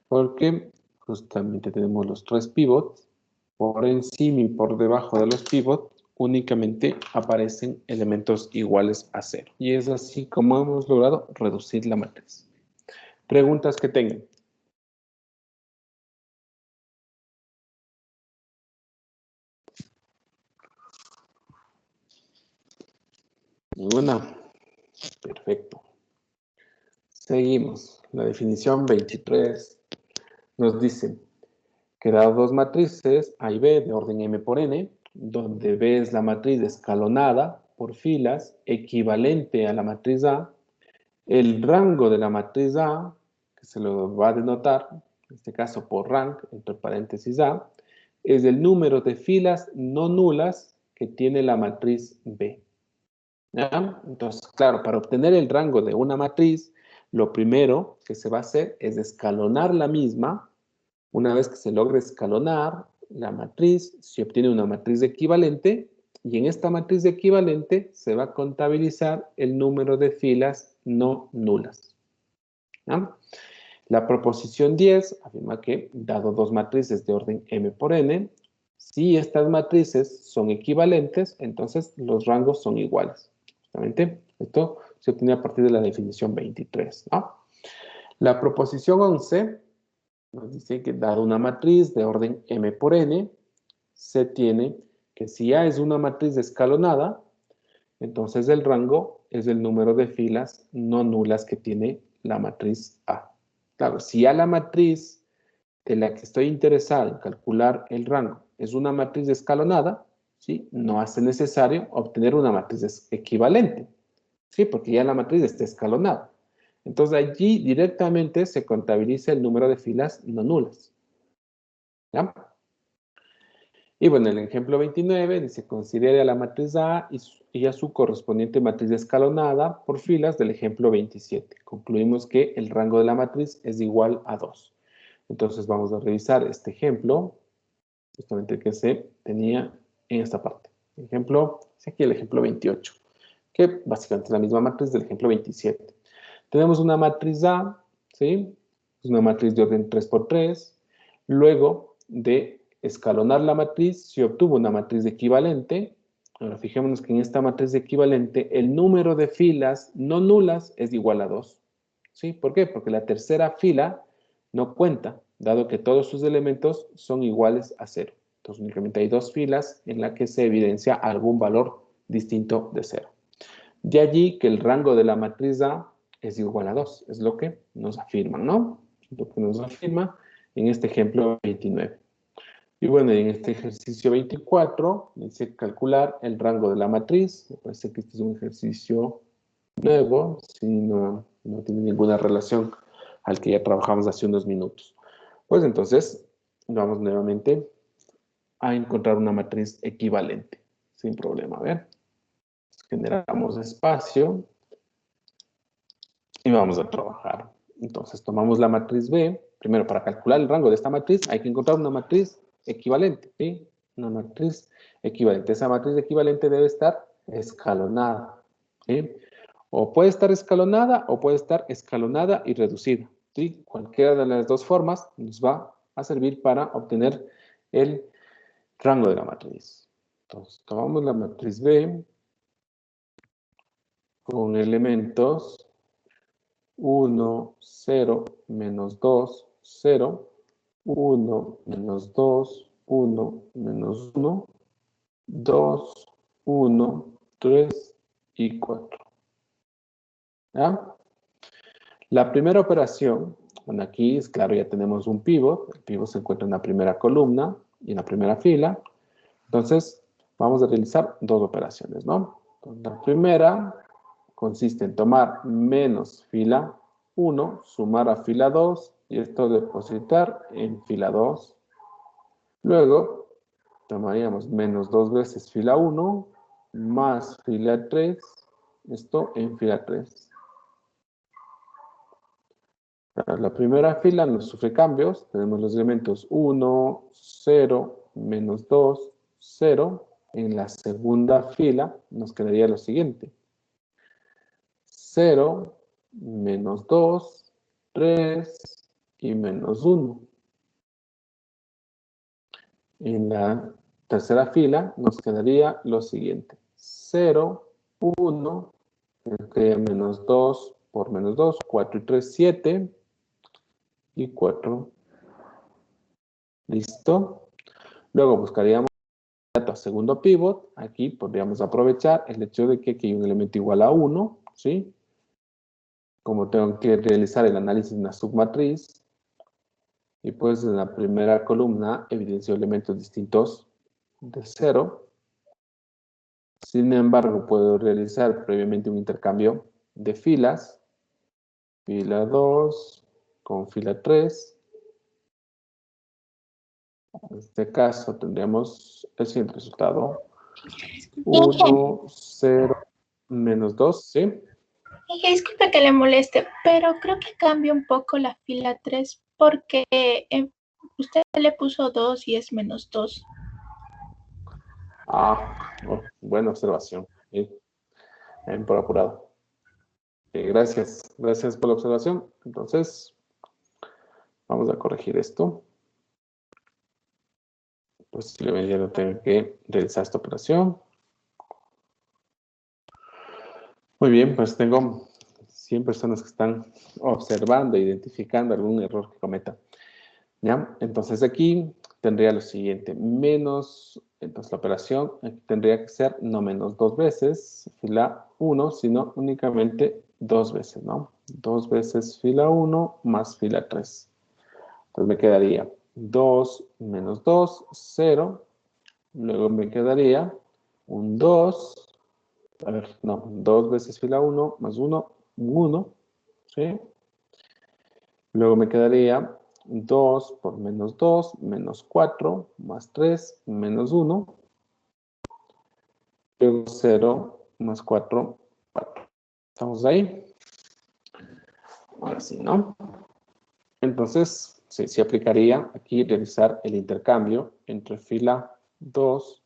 Porque justamente tenemos los 3 pivots. Por encima y por debajo de los pivots únicamente aparecen elementos iguales a 0. Y es así como hemos logrado reducir la matriz. Preguntas que tengan. Ninguna. Perfecto. Seguimos. La definición 23 nos dice que dadas dos matrices A y B de orden M por N, donde B es la matriz escalonada por filas equivalente a la matriz A, el rango de la matriz A, que se lo va a denotar, en este caso por rank, entre paréntesis A, es el número de filas no nulas que tiene la matriz B. ¿Ya? Entonces, claro, para obtener el rango de una matriz, lo primero que se va a hacer es escalonar la misma. Una vez que se logre escalonar la matriz, se obtiene una matriz equivalente y en esta matriz equivalente se va a contabilizar el número de filas no nulas. ¿Ya? La proposición 10 afirma que, dado dos matrices de orden M por N, si estas matrices son equivalentes, entonces los rangos son iguales. Justamente esto se obtiene a partir de la definición 23, ¿no? La proposición 11 nos dice que, dado una matriz de orden M por N, se tiene que si A es una matriz escalonada, entonces el rango es el número de filas no nulas que tiene la matriz A. Claro, si ya la matriz de la que estoy interesado en calcular el rango es una matriz escalonada, ¿sí? No hace necesario obtener una matriz equivalente, ¿sí? Porque ya la matriz está escalonada. Entonces allí directamente se contabiliza el número de filas no nulas. ¿Ya? Y bueno, el ejemplo 29 dice, considere a la matriz A y a su correspondiente matriz escalonada por filas del ejemplo 27. Concluimos que el rango de la matriz es igual a 2. Entonces vamos a revisar este ejemplo, justamente que se tenía en esta parte. Ejemplo, es aquí el ejemplo 28, que básicamente es la misma matriz del ejemplo 27. Tenemos una matriz A, ¿sí? Es una matriz de orden 3 por 3. Luego de escalonar la matriz, se obtuvo una matriz equivalente. Ahora fijémonos que en esta matriz equivalente el número de filas no nulas es igual a 2. ¿Sí? ¿Por qué? Porque la tercera fila no cuenta, dado que todos sus elementos son iguales a 0. Entonces únicamente hay 2 filas en las que se evidencia algún valor distinto de 0. De allí que el rango de la matriz A es igual a 2. Es lo que nos afirman, ¿no? Lo que nos afirma en este ejemplo 29. Y bueno, en este ejercicio 24 dice calcular el rango de la matriz. Me parece que este es un ejercicio nuevo, si no tiene ninguna relación al que ya trabajamos hace unos minutos. Pues entonces, vamos nuevamente a encontrar una matriz equivalente, sin problema. A ver, generamos espacio y vamos a trabajar. Entonces, tomamos la matriz B. Primero, para calcular el rango de esta matriz, hay que encontrar una matriz equivalente, ¿sí? Una matriz equivalente. Esa matriz equivalente debe estar escalonada, ¿sí? O puede estar escalonada o puede estar escalonada y reducida, ¿sí? Cualquiera de las dos formas nos va a servir para obtener el rango de la matriz. Entonces, tomamos la matriz B con elementos 1, 0, menos 2, 0, 1, menos 2, 1, menos 1, 2, 1, 3 y 4. ¿Ya? La primera operación, bueno, aquí es claro, ya tenemos un pivot. El pivot se encuentra en la primera columna y en la primera fila. Entonces, vamos a realizar dos operaciones, ¿no? Entonces, la primera consiste en tomar menos fila 1, sumar a fila 2 y esto depositar en fila 2. Luego, tomaríamos menos 2 veces fila 1 más fila 3, esto en fila 3. La primera fila no sufre cambios. Tenemos los elementos 1, 0, menos 2, 0. En la segunda fila nos quedaría lo siguiente. 0, menos 2, 3 y menos 1. En la tercera fila nos quedaría lo siguiente. 0, 1, menos 2 por menos 2, 4 y 3, 7. Y 4. ¿Listo? Luego buscaríamos el dato a segundo pivot. Aquí podríamos aprovechar el hecho de que aquí hay un elemento igual a 1, ¿sí? Como tengo que realizar el análisis de una submatriz, y pues en la primera columna evidencio elementos distintos de 0. Sin embargo, puedo realizar previamente un intercambio de filas. Fila 2 con fila 3. En este caso tendríamos el siguiente resultado. 1, 0, menos 2, ¿sí? Disculpe que le moleste, pero creo que cambia un poco la fila 3 porque usted le puso 2 y es menos 2. Buena observación. Sí, por apurado. Gracias por la observación. Entonces, vamos a corregir esto. Posiblemente ya no tengo que realizar esta operación. Muy bien, pues tengo 100 personas que están observando, identificando algún error que cometa. ¿Ya? Entonces aquí tendría lo siguiente, menos, entonces la operación aquí tendría que ser no menos 2 veces, fila 1, sino únicamente 2 veces, ¿no? 2 veces fila 1 más fila 3. Entonces me quedaría 2 menos 2, 0. Luego me quedaría un 2. A ver, no, 2 veces fila 1 más 1, 1. ¿Sí? Luego me quedaría 2 por menos 2, menos 4, más 3, menos 1. Luego 0 más 4, 4. ¿Estamos ahí? Ahora sí, ¿no? Entonces, sí aplicaría aquí realizar el intercambio entre fila 2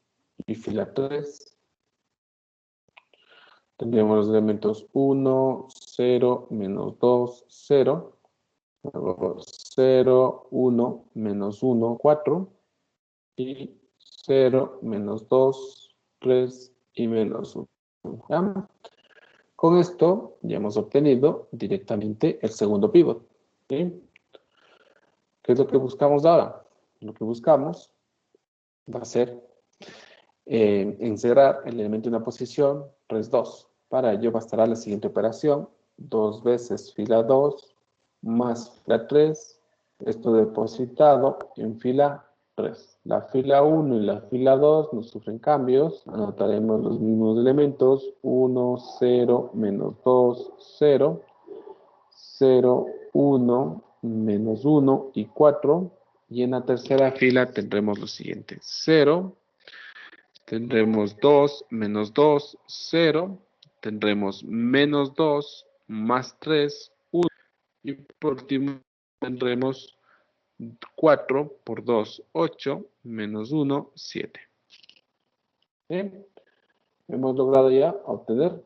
y fila 3. Tendríamos los elementos 1, 0, menos 2, 0. Luego 0, 1, menos 1, 4. Y 0, menos 2, 3 y menos 1. ¿Ya? Con esto ya hemos obtenido directamente el segundo pivot. ¿Sí? ¿Qué es lo que buscamos ahora? Lo que buscamos va a ser integrar el elemento de una posición, res 2. Para ello bastará la siguiente operación: 2 veces fila 2 más fila 3, esto depositado en fila 3. La fila 1 y la fila 2 no sufren cambios. Anotaremos los mismos elementos: 1, 0, menos 2, 0, 0, 1, menos 1 y 4. Y en la tercera fila tendremos lo siguiente: 0, tendremos 2, menos 2, 0. Tendremos menos 2, más 3, 1. Y por último tendremos 4 por 2, 8, menos 1, 7. Bien, hemos logrado ya obtener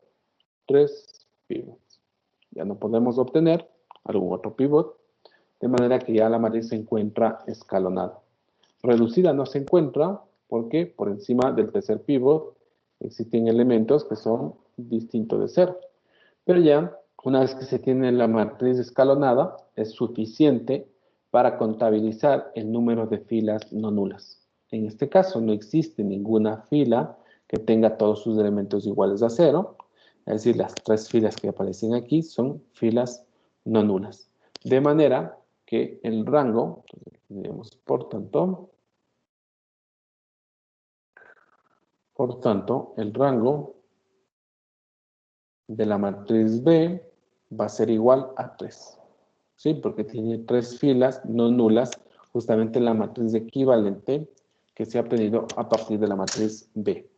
3 pivots. Ya no podemos obtener algún otro pivot, de manera que ya la matriz se encuentra escalonada. Reducida no se encuentra porque por encima del tercer pivot existen elementos que son distintos de 0. Pero ya, una vez que se tiene la matriz escalonada, es suficiente para contabilizar el número de filas no nulas. En este caso no existe ninguna fila que tenga todos sus elementos iguales a 0. Es decir, las 3 filas que aparecen aquí son filas no nulas. De manera que el rango, tenemos por tanto, el rango de la matriz B va a ser igual a 3. ¿Sí? Porque tiene 3 filas no nulas, justamente la matriz equivalente que se ha obtenido a partir de la matriz B.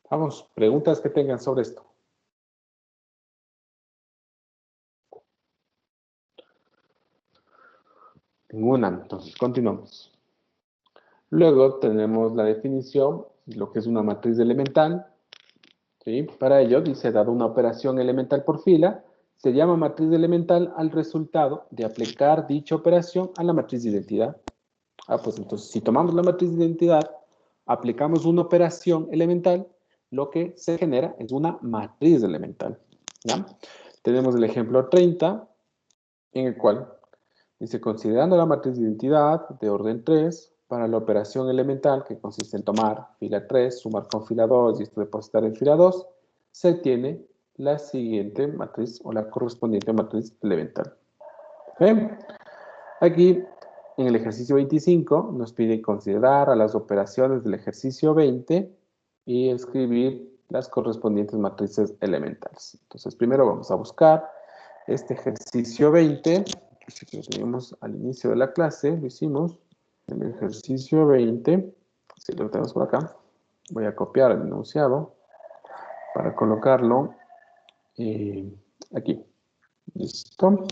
Vamos, preguntas que tengan sobre esto. Ninguna, entonces continuamos. Luego tenemos la definición de lo que es una matriz elemental. ¿Sí? Para ello, dice, dado una operación elemental por fila, se llama matriz elemental al resultado de aplicar dicha operación a la matriz de identidad. Pues entonces, si tomamos la matriz de identidad, aplicamos una operación elemental, lo que se genera es una matriz elemental. ¿Ya? Tenemos el ejemplo 30, en el cual dice, considerando la matriz de identidad de orden 3, para la operación elemental, que consiste en tomar fila 3, sumar con fila 2 y esto depositar en fila 2, se tiene la siguiente matriz o la correspondiente matriz elemental. ¿Okay? Aquí, en el ejercicio 25, nos pide considerar a las operaciones del ejercicio 20 y escribir las correspondientes matrices elementales. Entonces, primero vamos a buscar este ejercicio 20, que lo teníamos al inicio de la clase, lo hicimos. El ejercicio 20, si lo tenemos por acá, voy a copiar el enunciado para colocarlo aquí. ¿Listo?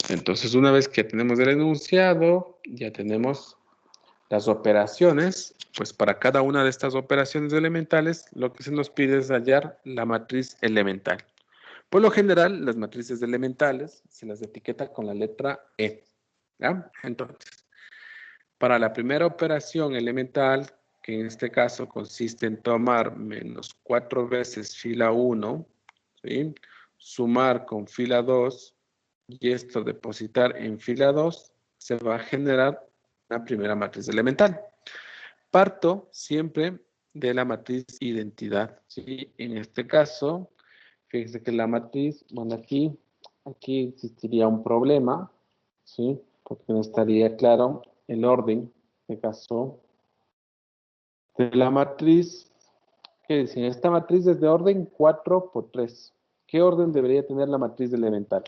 Entonces, una vez que tenemos el enunciado, ya tenemos las operaciones. Pues para cada una de estas operaciones elementales, lo que se nos pide es hallar la matriz elemental. Por lo general, las matrices elementales se las etiqueta con la letra E. ¿Ya? Entonces, para la primera operación elemental, que en este caso consiste en tomar menos 4 veces fila 1, ¿sí? Sumar con fila 2 y esto depositar en fila 2, se va a generar una primera matriz elemental. Parto siempre de la matriz identidad, ¿sí? En este caso, Fíjense que la matriz, bueno, aquí existiría un problema, ¿sí? Porque no estaría claro el orden, en este caso, de la matriz. ¿Qué dicen? Esta matriz es de orden 4 por 3. ¿Qué orden debería tener la matriz elemental?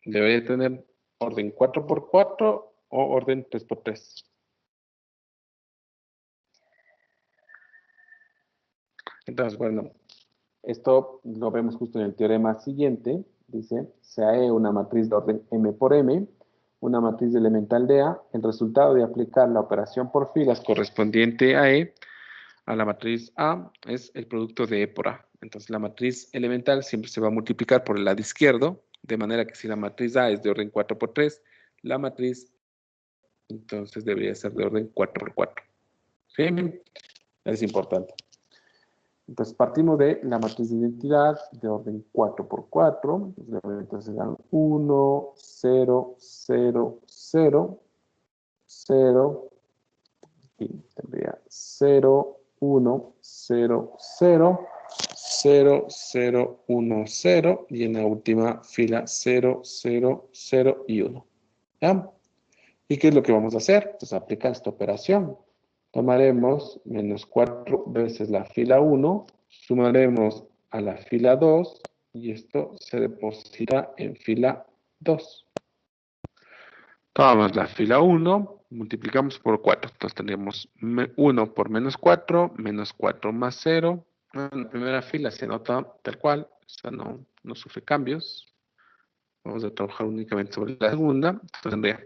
¿Debería tener orden 4 por 4 o orden 3 por 3? Entonces, bueno, esto lo vemos justo en el teorema siguiente. Dice, sea E una matriz de orden M por M, una matriz elemental de A, el resultado de aplicar la operación por filas correspondiente a E, a la matriz A, es el producto de E por A. Entonces, la matriz elemental siempre se va a multiplicar por el lado izquierdo, de manera que si la matriz A es de orden 4 por 3, la matriz entonces debería ser de orden 4 por 4. ¿Sí? Es importante. Entonces partimos de la matriz de identidad de orden 4 por 4. Los elementos serán 1, 0, 0, 0, 0. Y tendría 0, 1, 0, 0, 0, 0, 1, 0. Y en la última fila 0, 0, 0 y 1. ¿Ya? ¿Y qué es lo que vamos a hacer? Pues aplicar esta operación. Tomaremos menos 4 veces la fila 1, sumaremos a la fila 2 y esto se deposita en fila 2. Tomamos la fila 1, multiplicamos por 4. Entonces tendríamos 1 por menos 4 más 0. En la primera fila se nota tal cual, o sea, no sufre cambios. Vamos a trabajar únicamente sobre la segunda. Entonces tendría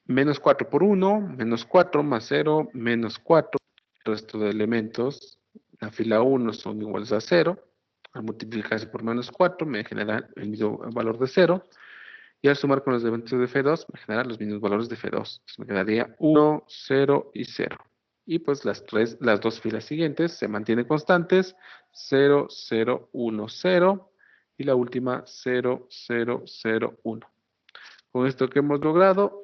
menos 4 por 1, menos 4 más 0, menos 4. El resto de elementos, la fila 1 son iguales a 0. Al multiplicarse por menos 4 me genera el mismo valor de 0. Y al sumar con los elementos de F2 me genera los mismos valores de F2. Entonces me quedaría 1, 0 y 0. Y pues las dos filas siguientes se mantienen constantes. 0, 0, 1, 0. Y la última 0, 0, 0, 1. Con esto que hemos logrado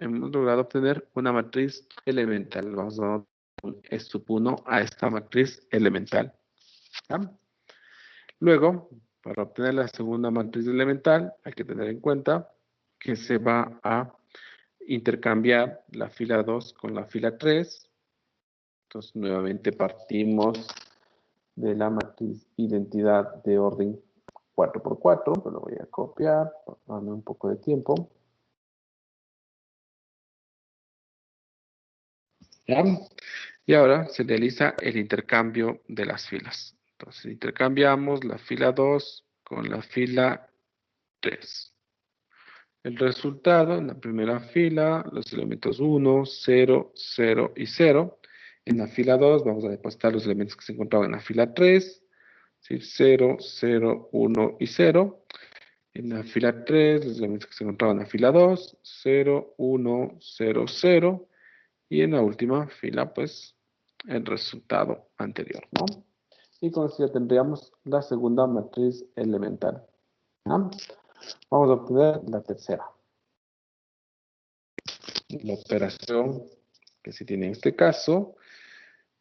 obtener una matriz elemental. Vamos a dar un S1 a esta matriz elemental. ¿Ya? Luego, para obtener la segunda matriz elemental, hay que tener en cuenta que se va a intercambiar la fila 2 con la fila 3. Entonces, nuevamente partimos de la matriz identidad de orden 4 por 4. Lo voy a copiar, para darme un poco de tiempo. ¿Ya? Y ahora se realiza el intercambio de las filas. Entonces intercambiamos la fila 2 con la fila 3. El resultado en la primera fila, los elementos 1, 0, 0 y 0. En la fila 2 vamos a depositar los elementos que se encontraban en la fila 3. ¿Sí? 0, 0, 1 y 0. En la fila 3, los elementos que se encontraban en la fila 2, 0, 1, 0, 0. Y en la última fila, pues, el resultado anterior, ¿no? Y con esto ya tendríamos la segunda matriz elemental. ¿Ya? Vamos a obtener la tercera. La operación que se tiene en este caso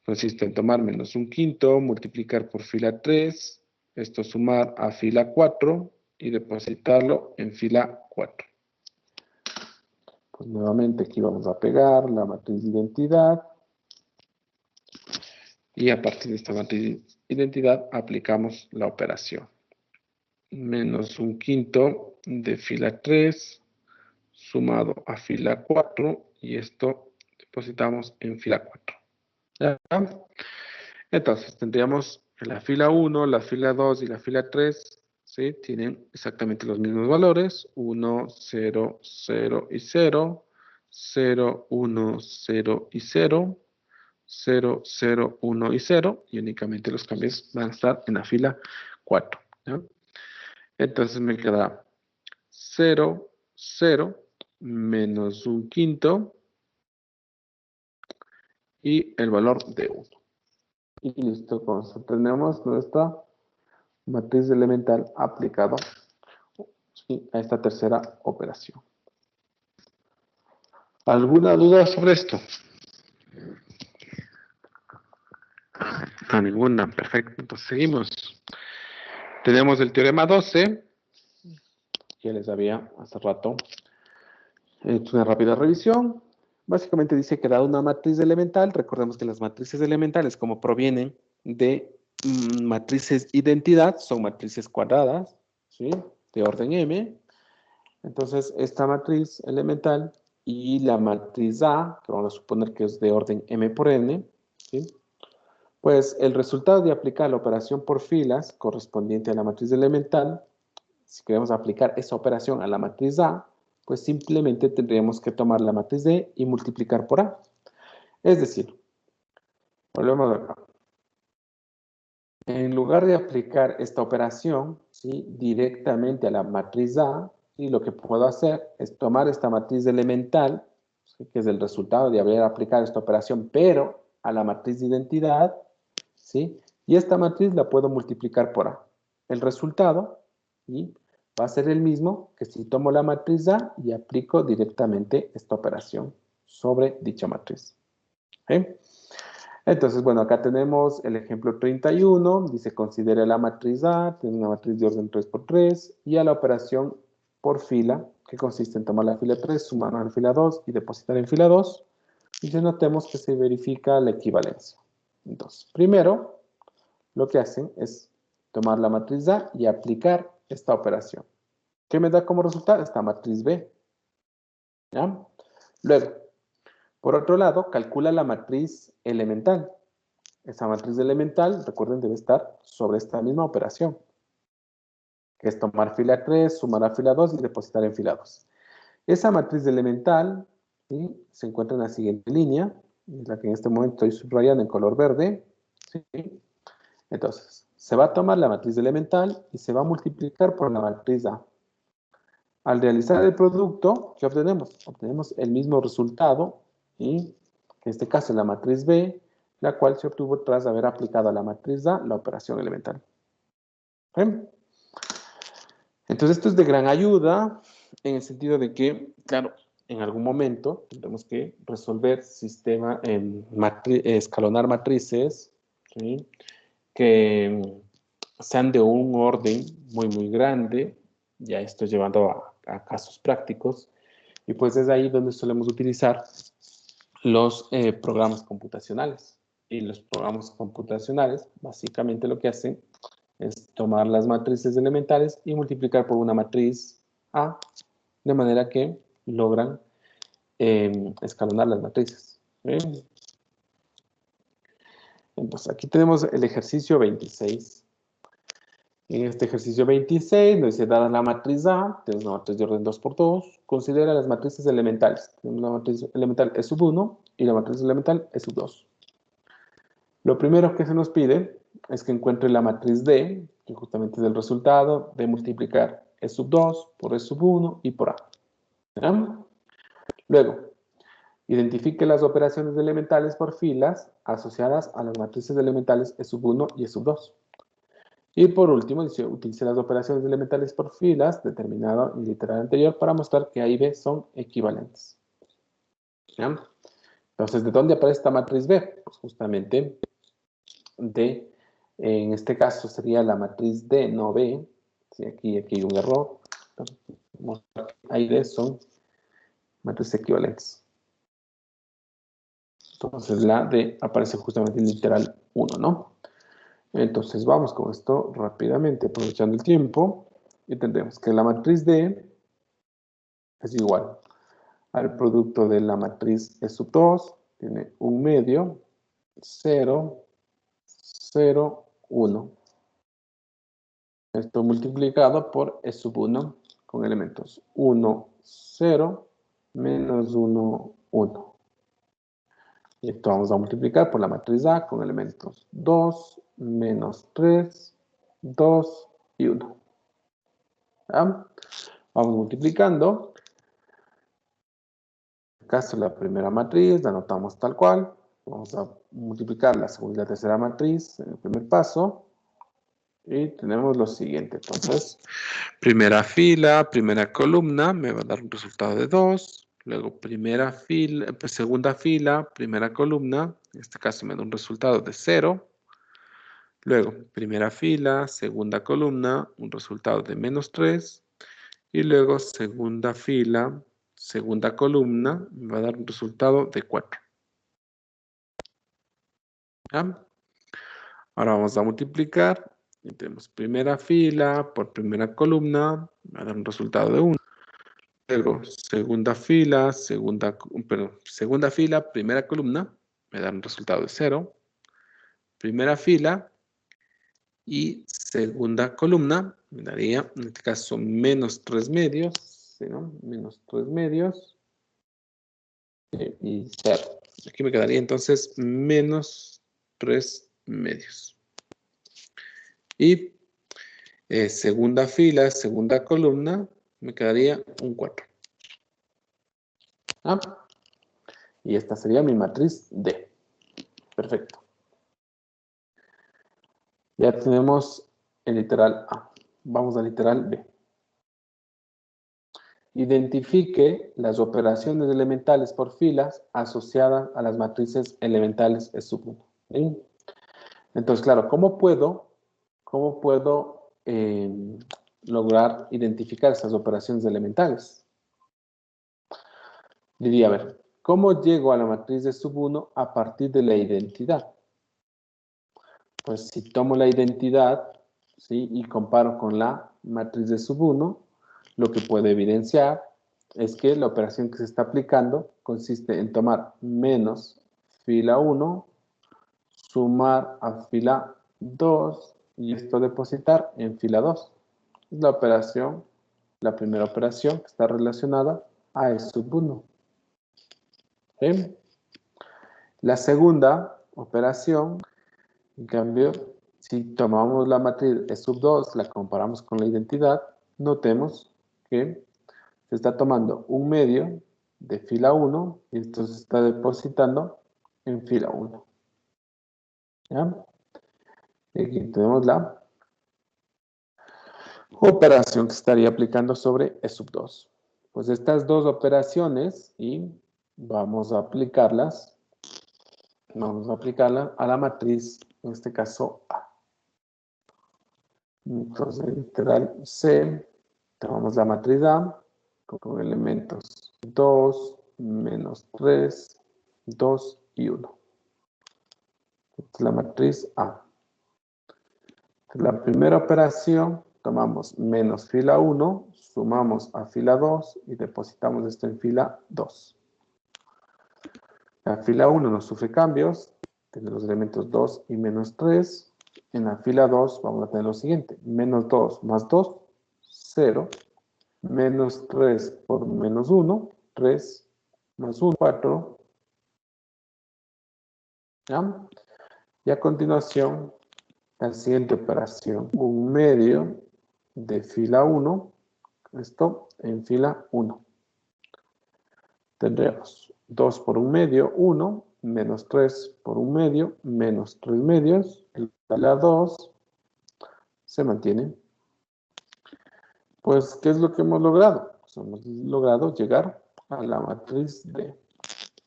consiste en tomar menos un quinto, multiplicar por fila 3, esto sumar a fila 4 y depositarlo en fila 4. Pues nuevamente aquí vamos a pegar la matriz de identidad. Y a partir de esta matriz de identidad aplicamos la operación. Menos un quinto de fila 3 sumado a fila 4 y esto depositamos en fila 4. ¿Ya? Entonces tendríamos en la fila 1, la fila 2 y la fila 3, ¿sí? Tienen exactamente los mismos valores, 1, 0, 0 y 0, 0, 1, 0 y 0, 0, 0, 1 y 0, y únicamente los cambios van a estar en la fila 4. ¿Ya? Entonces me queda 0, 0, menos un quinto, y el valor de 1. Y listo, con eso tenemos nuestra matriz elemental aplicada a esta tercera operación. ¿Alguna duda sobre esto? No, ninguna. Perfecto. Entonces seguimos. Tenemos el teorema 12. Ya les había hace rato hecho una rápida revisión. Básicamente dice que dada una matriz elemental, recordemos que las matrices elementales, como provienen de matrices identidad, son matrices cuadradas, ¿sí? De orden M. Entonces, esta matriz elemental y la matriz A, que vamos a suponer que es de orden M por N, ¿sí? Pues el resultado de aplicar la operación por filas correspondiente a la matriz elemental, si queremos aplicar esa operación a la matriz A, pues simplemente tendríamos que tomar la matriz D y multiplicar por A. Es decir, volvemos acá. En lugar de aplicar esta operación, ¿sí? Directamente a la matriz A, ¿sí? Lo que puedo hacer es tomar esta matriz elemental, ¿sí? Que es el resultado de haber aplicado esta operación, pero a la matriz de identidad, ¿sí? Y esta matriz la puedo multiplicar por A. El resultado, ¿sí? Va a ser el mismo que si tomo la matriz A y aplico directamente esta operación sobre dicha matriz. ¿Sí? Entonces, bueno, acá tenemos el ejemplo 31, dice considere la matriz A, tiene una matriz de orden 3×3, y a la operación por fila, que consiste en tomar la fila 3, sumar a la fila 2 y depositar en fila 2, y ya notemos que se verifica la equivalencia. Entonces, primero, lo que hacen es tomar la matriz A y aplicar esta operación. ¿Qué me da como resultado? Esta matriz B. ¿Ya? Luego, por otro lado, calcula la matriz elemental. Esa matriz elemental, recuerden, debe estar sobre esta misma operación, que es tomar fila 3, sumar a fila 2 y depositar en fila 2. Esa matriz elemental, ¿sí? Se encuentra en la siguiente línea, la que en este momento estoy subrayando en color verde, ¿sí? Entonces, se va a tomar la matriz elemental y se va a multiplicar por la matriz A. Al realizar el producto, ¿qué obtenemos? Obtenemos el mismo resultado, ¿sí? Que en este caso es la matriz B, la cual se obtuvo tras haber aplicado a la matriz A la operación elemental. ¿Sí? Entonces, esto es de gran ayuda en el sentido de que, claro, en algún momento tendremos que resolver escalonar matrices, ¿sí? Que sean de un orden muy, muy grande. Ya estoy llevando a casos prácticos. Y pues es ahí donde solemos utilizar los programas computacionales. Y los programas computacionales básicamente lo que hacen es tomar las matrices elementales y multiplicar por una matriz A, de manera que logran escalonar las matrices. Entonces, aquí tenemos el ejercicio 26. En este ejercicio 26 nos dice, dada la matriz A, tenemos una matriz de orden 2×2, considera las matrices elementales. Tenemos la matriz elemental E sub 1 y la matriz elemental E sub 2. Lo primero que se nos pide es que encuentre la matriz D, que justamente es el resultado de multiplicar E sub 2 por E sub 1 y por A. ¿Ya? Luego, identifique las operaciones elementales por filas asociadas a las matrices elementales E sub 1 y E sub 2. Y por último, dice, utilice las operaciones elementales por filas determinado en el literal anterior para mostrar que A y B son equivalentes. ¿Ya? Entonces, ¿de dónde aparece esta matriz B? Pues justamente en este caso sería la matriz D, no B. ¿Sí? Aquí hay un error. Mostrar que A y B son matrices equivalentes. Entonces, la D aparece justamente en literal 1, ¿no? Entonces vamos con esto rápidamente, aprovechando el tiempo, y tendremos que la matriz D es igual al producto de la matriz E sub 2, tiene un medio, 0, 0, 1. Esto multiplicado por E sub 1 con elementos 1, 0, menos 1, 1. Y esto vamos a multiplicar por la matriz A con elementos 2, menos 3, 2 y 1. ¿Ya? Vamos multiplicando. En el caso de la primera matriz, la anotamos tal cual. Vamos a multiplicar la segunda y la tercera matriz en el primer paso. Y tenemos lo siguiente. Entonces, primera fila, primera columna, me va a dar un resultado de 2. Luego, primera fila, segunda fila, primera columna. En este caso me da un resultado de 0. Luego, primera fila, segunda columna, un resultado de -3. Y luego, segunda fila, segunda columna, me va a dar un resultado de 4. ¿Ya? Ahora vamos a multiplicar. Y tenemos primera fila por primera columna, me va a dar un resultado de 1. Luego, segunda fila, segunda fila, primera columna, me da un resultado de 0. Primera fila y segunda columna, me daría, en este caso, -3/2, ¿sí, no? -3/2 y 0. Aquí me quedaría entonces -3/2. Y segunda fila, segunda columna, me quedaría un 4. ¿Ah? Y esta sería mi matriz D. Perfecto. Ya tenemos el literal A. Vamos al literal B. Identifique las operaciones elementales por filas asociadas a las matrices elementales E sub 1. ¿Sí? Entonces, claro, ¿cómo puedo lograr identificar esas operaciones elementales? Diría, a ver, ¿cómo llego a la matriz de sub 1 a partir de la identidad? Pues si tomo la identidad, ¿sí? Y comparo con la matriz de sub 1, lo que puedo evidenciar es que la operación que se está aplicando consiste en tomar menos fila 1, sumar a fila 2 y esto depositar en fila 2. Es la operación, la primera operación que está relacionada a E sub 1. ¿Sí? La segunda operación, en cambio, si tomamos la matriz E sub 2, la comparamos con la identidad, notemos que se está tomando un medio de fila 1 y esto se está depositando en fila 1. ¿Ya? Y aquí tenemos la operación que estaría aplicando sobre E sub 2. Pues estas dos operaciones, y vamos a aplicarlas a la matriz, en este caso A. Entonces, literal C, tomamos la matriz A con elementos 2, -3, 2 y 1. Esta es la matriz A. La primera operación, tomamos menos fila 1, sumamos a fila 2 y depositamos esto en fila 2. La fila 1 no sufre cambios, tiene los elementos 2 y -3. En la fila 2 vamos a tener lo siguiente, -2 más 2, 0, -3 por -1, 3, más 1, 4. ¿Ya? Y a continuación, la siguiente operación, un medio de fila 1, esto en fila 1. Tendremos 2 por un medio, 1, -3 por un medio, -3 medios, la 2 se mantiene. Pues, ¿qué es lo que hemos logrado? Pues hemos logrado llegar a la matriz D.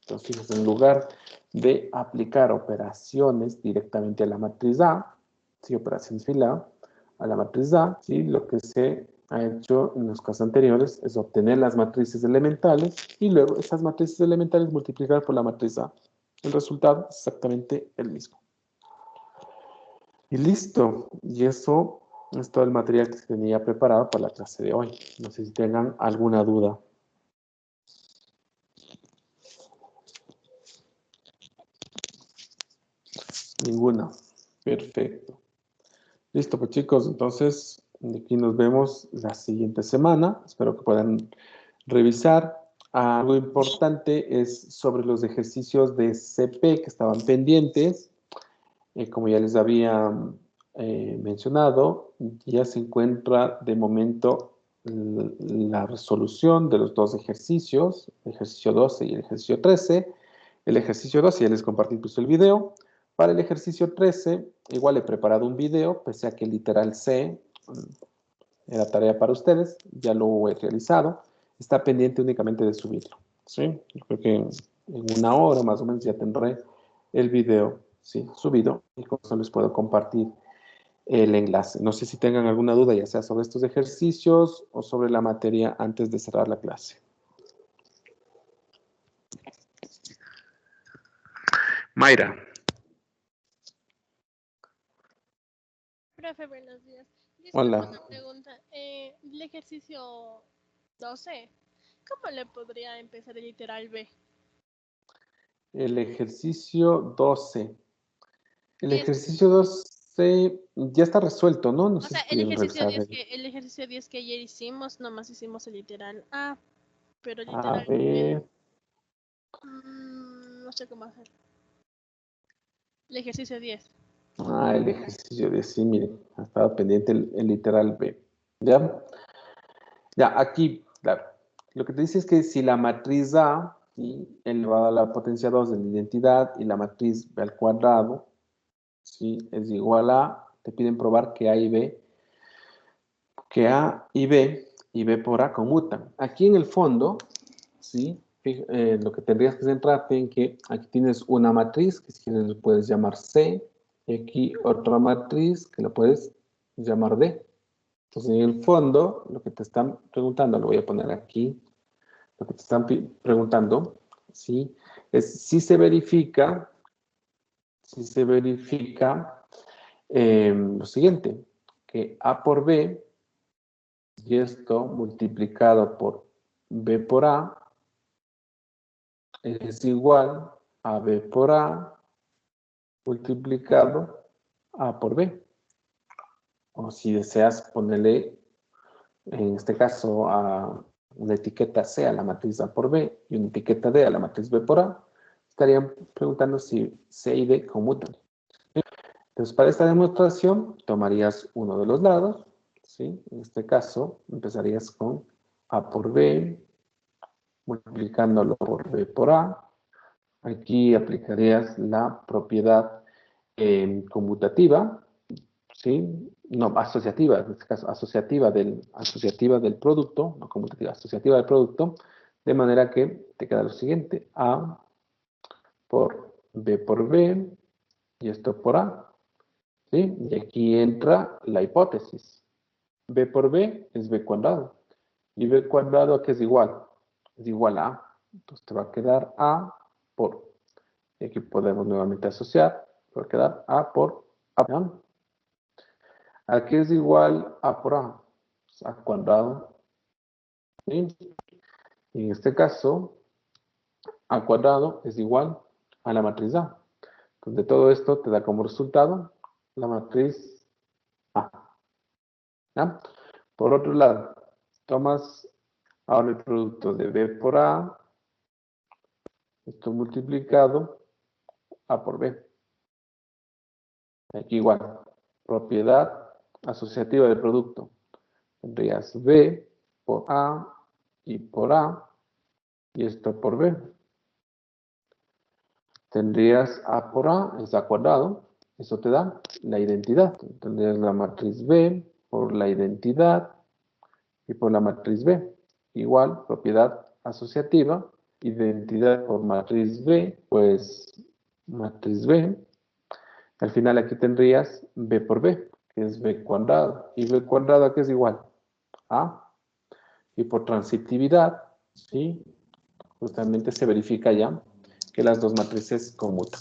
Entonces, fíjense, en lugar de aplicar operaciones directamente a la matriz A, ¿sí? Operaciones fila a la matriz A, ¿sí? Lo que se ha hecho en los casos anteriores es obtener las matrices elementales y luego esas matrices elementales multiplicar por la matriz A. El resultado es exactamente el mismo. Y listo. Y eso es todo el material que se tenía preparado para la clase de hoy. No sé si tengan alguna duda. Ninguna. Perfecto. Listo, pues chicos, entonces aquí nos vemos la siguiente semana. Espero que puedan revisar. Algo importante es sobre los ejercicios de CP que estaban pendientes. Como ya les había mencionado, ya se encuentra de momento la resolución de los dos ejercicios, el ejercicio 12 y el ejercicio 13. El ejercicio 12 ya les compartí el video. Para el ejercicio 13, igual he preparado un video, pese a que el literal C era tarea para ustedes, ya lo he realizado. Está pendiente únicamente de subirlo, ¿sí? Yo creo que en una hora más o menos ya tendré el video, ¿sí? Subido, y con eso les puedo compartir el enlace. No sé si tengan alguna duda, ya sea sobre estos ejercicios o sobre la materia antes de cerrar la clase. Mayra. Profe, buenos días. Hola. Disculpe una pregunta. El ejercicio 12, ¿cómo le podría empezar el literal B? El ejercicio 12. El 10. ejercicio 12 ya está resuelto, ¿no? No O sé sea, si pudieron revisar. el ejercicio 10 que ayer hicimos, nomás hicimos el literal A, pero el A literal ver. B, no sé cómo hacer. El ejercicio 10. El ejercicio de sí, miren, ha estado pendiente el literal B. ¿Ya? Ya, aquí, claro. Lo que te dice es que si la matriz A, ¿sí?, elevada a la potencia 2 de la identidad y la matriz B al cuadrado, ¿sí?, es igual a, te piden probar que A y B y B por A conmutan. Aquí en el fondo, ¿sí?, lo que tendrías que centrarte en que aquí tienes una matriz que si quieres lo puedes llamar C, y aquí otra matriz que lo puedes llamar D. Entonces, en el fondo, lo que te están preguntando, lo voy a poner aquí, lo que te están preguntando, ¿sí?, es si se verifica lo siguiente, que A por B, y esto multiplicado por B por A, es igual a B por A multiplicado A por B. O si deseas ponerle, en este caso, a una etiqueta C a la matriz A por B y una etiqueta D a la matriz B por A, estarían preguntando si C y D conmutan. Entonces, para esta demostración, tomarías uno de los lados, ¿sí? En este caso, empezarías con A por B, multiplicándolo por B por A. Aquí aplicarías la propiedad conmutativa, ¿sí? No, asociativa, en este caso, asociativa del producto, no conmutativa, asociativa del producto, de manera que te queda lo siguiente, A por B, y esto por A, ¿sí? Y aquí entra la hipótesis. B por B es B cuadrado, y B cuadrado ¿a qué es igual? Es igual a A, entonces te va a quedar A por, y aquí podemos nuevamente asociar, va a quedar A por A. ¿No? Aquí es igual a por A cuadrado. ¿Sí? Y en este caso, A cuadrado es igual a la matriz A. Entonces, de todo esto te da como resultado la matriz A. ¿Ya? Por otro lado, tomas ahora el producto de B por A, esto multiplicado, A por B. Aquí igual, propiedad asociativa del producto. Tendrías B por A y por A, y esto por B. Tendrías A por A, es A cuadrado, eso te da la identidad. Tendrías la matriz B por la identidad y por la matriz B. Igual, propiedad asociativa, identidad por matriz B, pues matriz B. Al final aquí tendrías B por B, que es B cuadrado. ¿Y B cuadrado a qué es igual? A. Y por transitividad, ¿sí?, justamente se verifica ya que las dos matrices conmutan.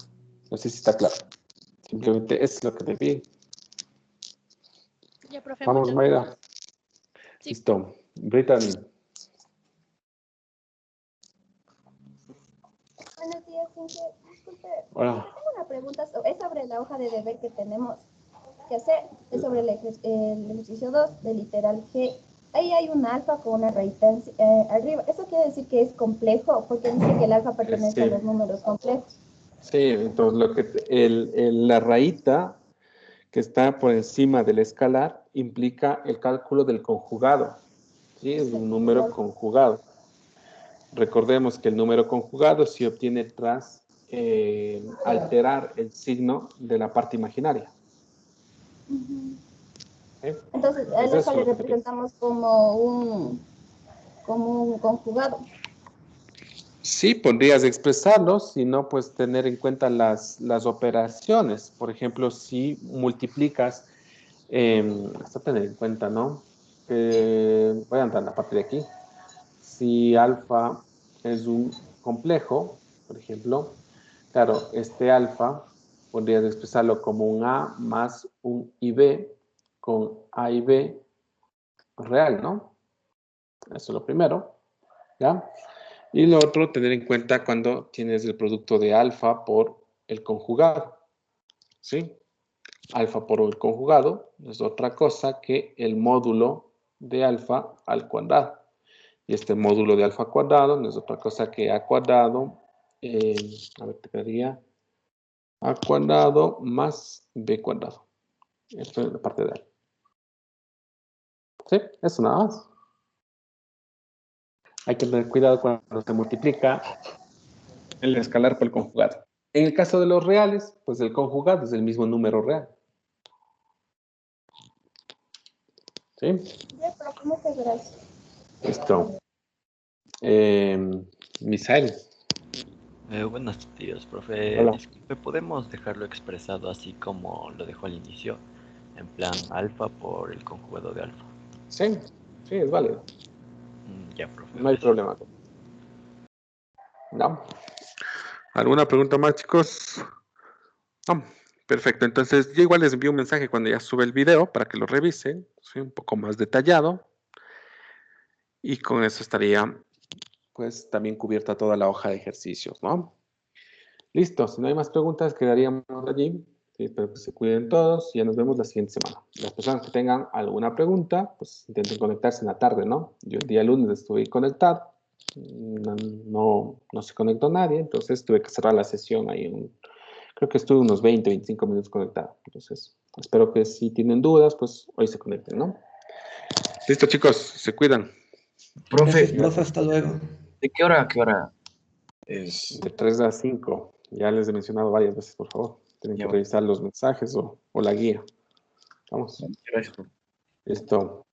No sé si está claro. Simplemente es lo que te piden. Ya, profe, Vamos, muchas Mayra. gracias. Sí. Listo. Brittany. Buenos días, Cintia. Disculpe, Hola. tengo una pregunta, es sobre la hoja de deber que tenemos que hacer, es sobre el ejercicio 2 del literal G. Ahí hay un alfa con una rayita arriba. ¿Eso quiere decir que es complejo? Porque dice que el alfa pertenece a los números complejos. Sí, entonces la rayita que está por encima del escalar implica el cálculo del conjugado. ¿Sí? Es un número conjugado. Recordemos que el número conjugado se obtiene tras alterar el signo de la parte imaginaria. ¿Sí? Entonces, al alfa le representamos como un conjugado. Sí, podrías expresarlo, si no, pues tener en cuenta las operaciones. Por ejemplo, si multiplicas Hasta tener en cuenta, ¿no? Voy a entrar a partir de aquí. Si alfa es un complejo, por ejemplo, claro, este alfa podrías expresarlo como un A más un IB con A y B real, ¿no? Eso es lo primero, ¿ya? Y lo otro, tener en cuenta cuando tienes el producto de alfa por el conjugado, ¿sí? Alfa por el conjugado es otra cosa que el módulo de alfa al cuadrado. Y este módulo de alfa cuadrado no es otra cosa que a cuadrado, a ver, te quedaría a cuadrado más b cuadrado. Esto es la parte de A. ¿Sí? Eso nada más. Hay que tener cuidado cuando se multiplica el escalar por el conjugado. En el caso de los reales, pues el conjugado es el mismo número real. ¿Sí? Ya, profe, muchas gracias. Listo. Misael. Buenos días, profe. Hola. Disculpe, ¿podemos dejarlo expresado así como lo dejó al inicio? En plan, alfa por el conjugado de alfa. Sí, sí, es válido. Ya, profe. No hay Gracias. problema. ¿No? ¿Alguna pregunta más, chicos? No. Perfecto. Entonces, yo igual les envío un mensaje cuando ya sube el video para que lo revisen. Soy un poco más detallado. Y con eso estaría, pues, también cubierta toda la hoja de ejercicios, ¿no? Listo. Si no hay más preguntas, quedaríamos allí. Sí, espero que se cuiden todos y ya nos vemos la siguiente semana. Las personas que tengan alguna pregunta, pues intenten conectarse en la tarde, ¿no? Yo el día lunes estuve conectado. No se conectó nadie, entonces tuve que cerrar la sesión ahí. Creo que estuve unos 20, 25 minutos conectado. Entonces, espero que si tienen dudas, pues hoy se conecten, ¿no? Listo, chicos, se cuidan. Gracias, Profe, profe, hasta luego. ¿de qué hora a qué hora es? De 3 a 5. Ya les he mencionado varias veces, por favor. Tienen Ya, que bueno. revisar los mensajes o la guía. Vamos. Gracias, profe. Listo.